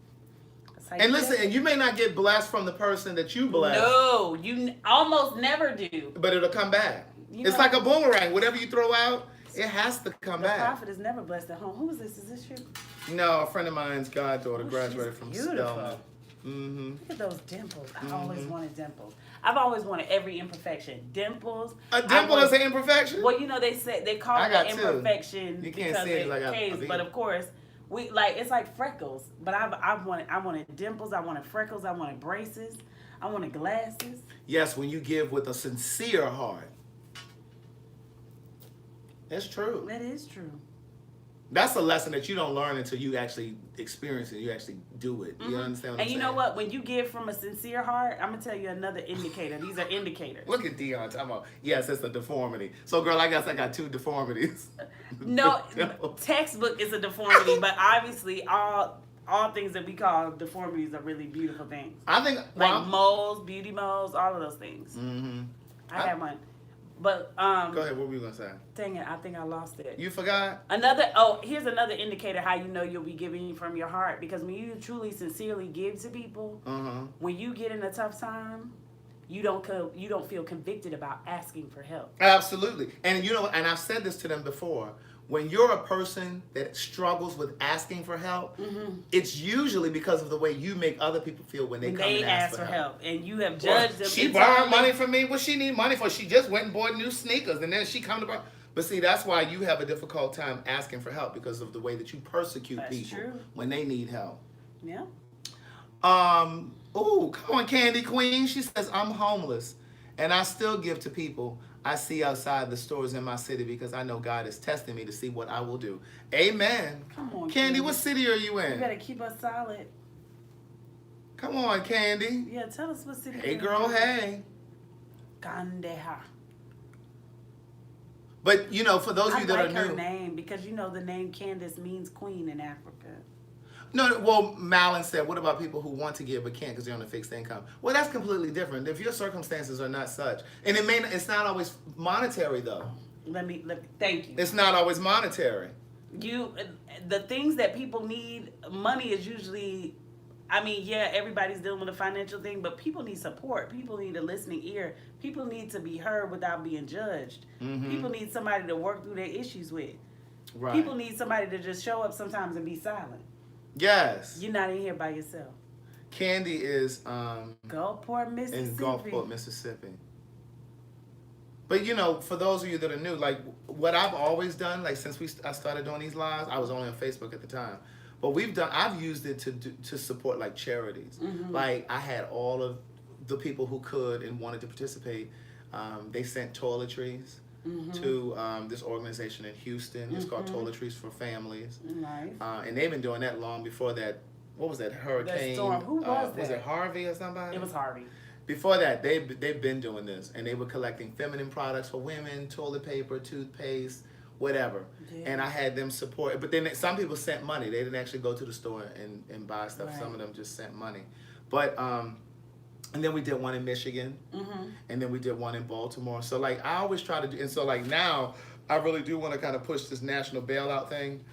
That's how And you listen, do it. and you may not get blessed from the person that you bless. No, you almost never do. But it'll come back. You It's know- like a boomerang. Whatever you throw out, it has to come The back. prophet is never blessed at home. Who is this? Is this you? No, a friend of mine's goddaughter Oh, graduated she's from beautiful. Selma. Mm-hmm. Look at those dimples. I always wanted dimples. I've always wanted every imperfection. Dimples. A dimple is an imperfection? Well, you know they call I it got an two. imperfection You can't because see it it like I caves. think. But of course, it's like freckles. But I wanted dimples. I wanted freckles. I wanted braces. I wanted glasses. Yes, when you give with a sincere heart. That's true. That is true. That's a lesson that you don't learn until you actually experience it. You actually do it. You understand what I'm And you saying? know what? When you give from a sincere heart, I'm gonna tell you another indicator. These are indicators. Look at Dion talking about, yes, it's a deformity. So, girl, I guess I got two deformities. No, textbook is a deformity, but obviously all things that we call deformities are really beautiful things. I think, Like moles, beauty moles, all of those things. Mm-hmm. I had one. But Go ahead, what were you going to say? dang it, I think I lost it. You forgot? Here's another indicator how you know you'll be giving from your heart, because when you truly sincerely give to people, when you get in a tough time, you don't feel convicted about asking for help. Absolutely. And you know, and I've said this to them before, when you're a person that struggles with asking for help, it's usually because of the way you make other people feel when they come and ask for help. And you have judged them. She borrowed money from me. What she need money for? She just went and bought new sneakers, and then she come to borrow. But see, that's why you have a difficult time asking for help, because of the way that you persecute That's people true. when they need help. Yeah. Oh, come on, Candy Queen. She says, I'm homeless, and I still give to people I see outside the stores in my city, because I know God is testing me to see what I will do. Amen. Come on, Candy, what city are you You in? better keep us solid. Come on, Candy. Yeah, tell us what city. Hey, you're girl, in. hey. Gandeha. But, you know, for those of I you that like are her new. name because you know the name Candace means queen in Africa. No, well, Malin said, what about people who want to give but can't because they're on a fixed income? Well, that's completely different. If your circumstances are not such, and it's not always monetary, though. Thank you. It's not always monetary. The things that people need, money is usually, I mean, yeah, everybody's dealing with a financial thing, but people need support. People need a listening ear. People need to be heard without being judged. People need somebody to work through their issues with. Right. People need somebody to just show up sometimes and be silent. Yes. You're not in here by yourself. Candy is Gulfport, Mississippi. in Gulfport, Mississippi. But you know, for those of you that are new, like what I've always done, like since I started doing these lives, I was only on Facebook at the time. But I've used it to support like charities. Like I had all of the people who could and wanted to participate. They sent toiletries to this organization in Houston. It's called Toiletries for Families. Nice. And they've been doing that long before that. What was that hurricane? The storm. Who was that? Was it Harvey or somebody? It was Harvey. Before that, they've been doing this, and they were collecting feminine products for women, toilet paper, toothpaste, whatever. Yeah. And I had them support. But then some people sent money. They didn't actually go to the store and buy stuff. Right. Some of them just sent money. But and then we did one in Michigan, and then we did one in Baltimore. So like I always try to do, and so like now I really do want to kind of push this national bailout thing.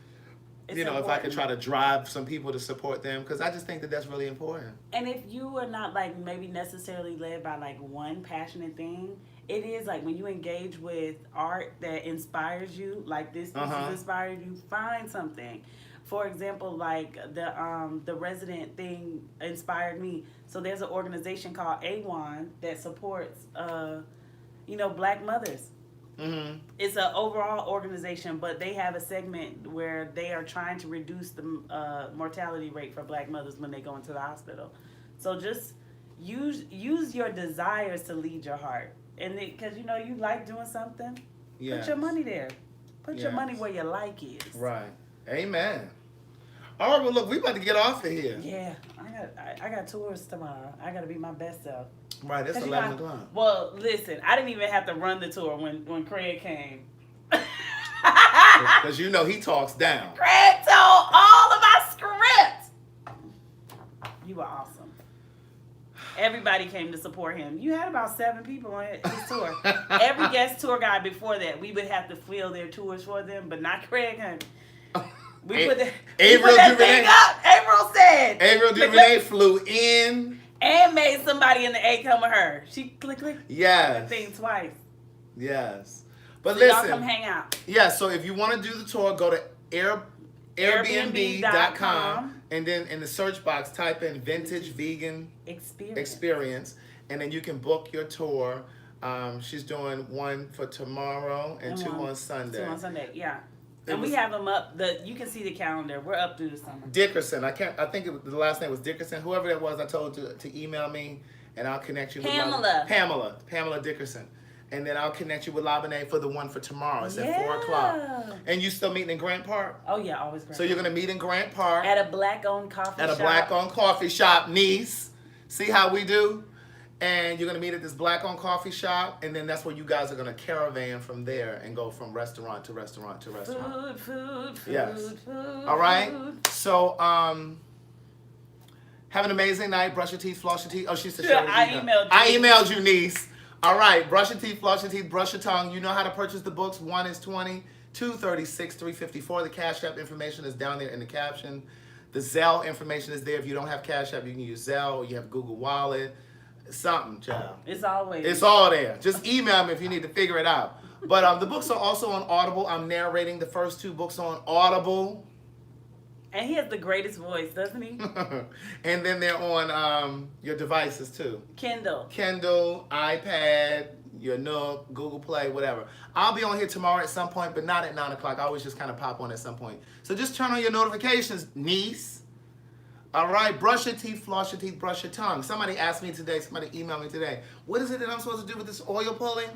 It's important. If I could try to drive some people to support them, because I just think that that's really important. And if you are not like maybe necessarily led by like one passionate thing, it is like when you engage with art that inspires you, like this has inspired you, find something. For example, like the resident thing inspired me. So there's an organization called A1 that supports Black mothers. It's an overall organization, but they have a segment where they are trying to reduce the mortality rate for Black mothers when they go into the hospital. So just use your desires to lead your heart, and because you like doing something, put your money there. Put your money where your like is. Right. Amen. All right, well, look, we about to get off of here. Yeah, I got tours tomorrow. I got to be my best self. Right, it's 11 o'clock. Well, listen, I didn't even have to run the tour when Craig came. Because you know he talks down. Craig told all of my scripts. You were awesome. Everybody came to support him. You had about 7 people on his tour. Every guest tour guide before that, we would have to fill their tours for them, but not Craig. We put that thing up. April said. April DuVernay flew in. And made somebody in the A come with her. She click. Yes. That thing twice. Yes. But So listen. y'all come hang out. Yeah, so if you want to do the tour, go to Airbnb.com and then in the search box type in Vintage Vegan Experience and then you can book your tour. She's doing one for tomorrow and 2 on Sunday. 2 on Sunday, yeah. And we have them up. You can see the calendar. We're up through the summer. Dickerson. I think the last name was Dickerson. Whoever that was, I told to email me, and I'll connect you with Pamela Dickerson, and then I'll connect you with Labane for the one for tomorrow. It's at 4 o'clock. And you still meeting in Grant Park? Oh yeah, always Grant. So you're gonna meet in Grant Park at a black-owned coffee shop. At a black-owned coffee shop, niece. See how we do? And you're going to meet at this black-owned coffee shop, and then that's where you guys are going to caravan from there and go from restaurant to restaurant to restaurant. Food. Yes. All right? So, have an amazing night. Brush your teeth, floss your teeth. Oh, she said I emailed you, niece. All right. Brush your teeth, floss your teeth, brush your tongue. You know how to purchase the books. 1 is $20, 2 $36, 3 $54. The Cash App information is down there in the caption. The Zelle information is there. If you don't have Cash App, you can use Zelle or you have Google Wallet. Something, child. It's always. It's all there. Just email me if you need to figure it out. But the books are also on Audible. I'm narrating the first 2 books on Audible. And he has the greatest voice, doesn't he? And then they're on your devices too. Kindle, iPad, your Nook, Google Play, whatever. I'll be on here tomorrow at some point, but not at 9 o'clock. I always just kind of pop on at some point. So just turn on your notifications, niece. All right, brush your teeth, floss your teeth, brush your tongue. Somebody asked me today, somebody emailed me today, what is it that I'm supposed to do with this oil pulling?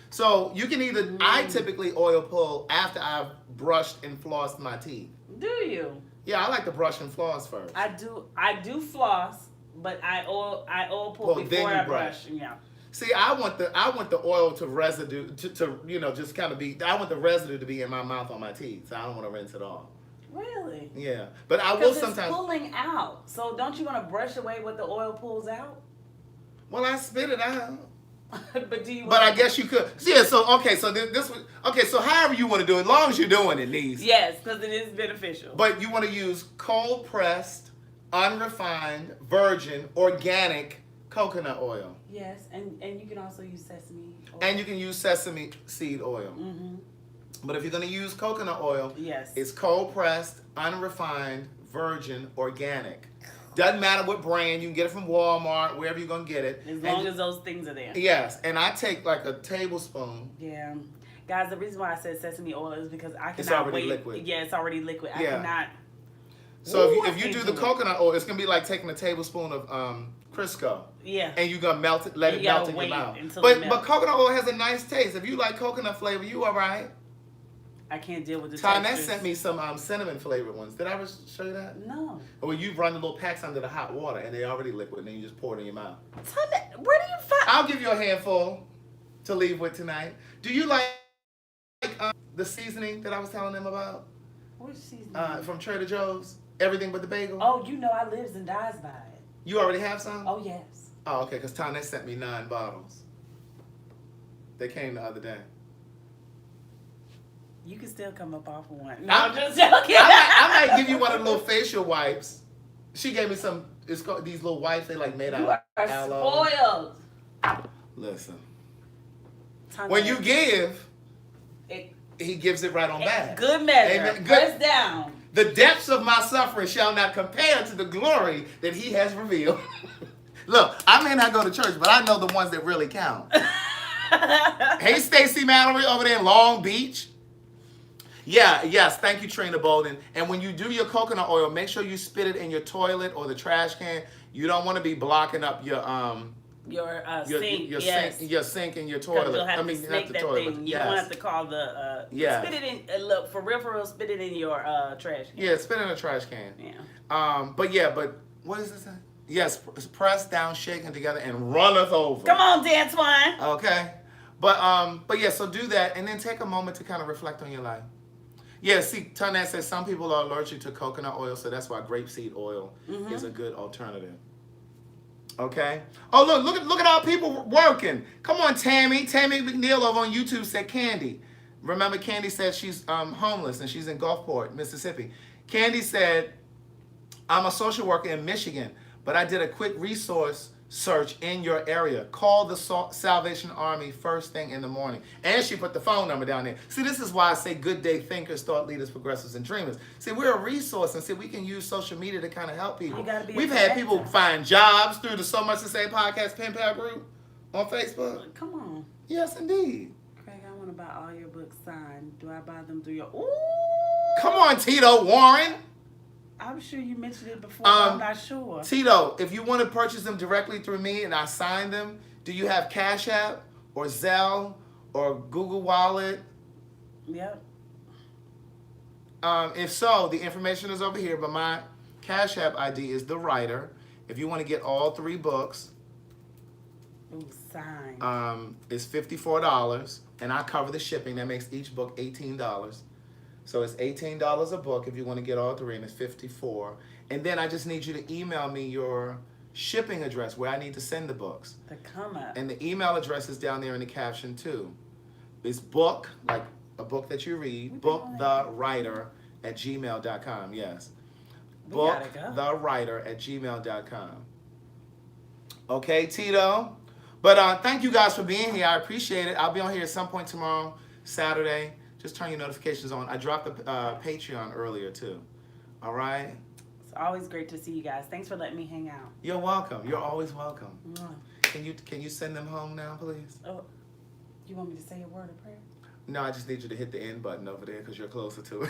So you can either, I typically oil pull after I've brushed and flossed my teeth. Do you? Yeah, I like to brush and floss first. I do floss, but I oil pull before I brush. Yeah. See, I want the oil to residue to just kind of be. I want the residue to be in my mouth on my teeth, so I don't want to rinse it off. Really? Yeah, but I will sometimes. It's pulling out. So don't you want to brush away what the oil pulls out? Well, I spit it out. But do you? But I guess you could. Yeah. So okay. So this. Okay. So however you want to do it, as long as you're doing it, niece. Yes, because it is beneficial. But you want to use cold pressed, unrefined, virgin, organic coconut oil. Yes, and you can also use sesame oil. And you can use sesame seed oil. Mm-hmm. But if you're going to use coconut oil, yes, it's cold pressed, unrefined, virgin, organic. Doesn't matter what brand. You can get it from Walmart, wherever you're going to get it. As long as those things are there. Yes. And I take like a tablespoon. Yeah. Guys, the reason why I said sesame oil is because I cannot it's already wait. Liquid. Yeah, it's already liquid. Yeah. I cannot. So if you do the coconut oil, it's going to be like taking a tablespoon of Crisco. Yeah. And you're going to melt it, let it melt in your mouth. But coconut oil has a nice taste. If you like coconut flavor, you all right. I can't deal with the Tynette sent me some cinnamon flavored ones. Did I ever show you that? No. Or you run the little packs under the hot water and they're already liquid and then you just pour it in your mouth. Tynette, where do you find? I'll give you a handful to leave with tonight. Do you like the seasoning that I was telling them about? Which seasoning? From Trader Joe's? Everything but the bagel? Oh, you know I lives and dies by it. You already have some? Oh, yes. Oh, okay, because Tynette sent me 9 bottles. They came the other day. You can still come up off of one. No, I'm just joking. I might give you one of the little facial wipes. She gave me some. It's called these little wipes. They like made out of aloe. Spoiled. Listen, Tynette, when you give, he gives it right on back. Good measure. Amen. Press down. The depths of my suffering shall not compare to the glory that he has revealed. Look, I may not go to church, but I know the ones that really count. Hey, Stacy Mallory over there in Long Beach. Yeah, yes, thank you, Trina Bolden. And when you do your coconut oil, make sure you spit it in your toilet or the trash can. You don't want to be blocking up your Your your sink, your yes. sink, your sink and your 'Cause toilet. you'll have I mean, to not snake the that toilet. thing. But You yes. don't have to call the Yes. spit it in. Look, for real, spit it in your trash can. Yeah, spit it in a trash can. Yeah. But what is this? Yes, press down, shaking together, and runneth over. Come on, dance one. Okay, but yeah, so do that, and then take a moment to kind of reflect on your life. Yeah, see, Tonette says some people are allergic to coconut oil, so that's why grapeseed oil is a good alternative. Okay. Oh, look at all people working. Come on, Tammy. Tammy McNeil over on YouTube said Candy. Remember, Candy said she's homeless and she's in Gulfport, Mississippi. Candy said, I'm a social worker in Michigan, but I did a quick resource search in your area. Call the Salvation Army first thing in the morning. And she put the phone number down there. See, this is why I say good day thinkers, thought leaders, progressives, and dreamers. See, we're a resource, and see, we can use social media to kind of help people. You gotta be We've a had connector. people find jobs through the So Much to Say podcast pen pal group on Facebook. Come on. Yes, indeed. Craig, I want to buy all your books signed. Do I buy them through your... Ooh! Come on, Tito Warren. I'm sure you mentioned it before, but I'm not sure. Tito, if you want to purchase them directly through me and I sign them, do you have Cash App or Zelle or Google Wallet? Yep. If so, the information is over here, but my Cash App ID is TheWriter. If you want to get all 3 books, Ooh, signed. it's $54, and I cover the shipping. That makes each book $18. So it's $18 a book if you want to get all 3, and it's $54. And then I just need you to email me your shipping address where I need to send the books. The come up. And the email address is down there in the caption too. It's book, like a book that you read, bookthewriter@gmail.com. Yes. Bookthewriter@gmail.com. Okay, Tito. But thank you guys for being here. I appreciate it. I'll be on here at some point tomorrow, Saturday. Just turn your notifications on. I dropped the Patreon earlier too. All right? It's always great to see you guys. Thanks for letting me hang out. You're welcome. You're always welcome. Mwah. Can you send them home now, please? Oh, you want me to say a word of prayer? No, I just need you to hit the end button over there because you're closer to it.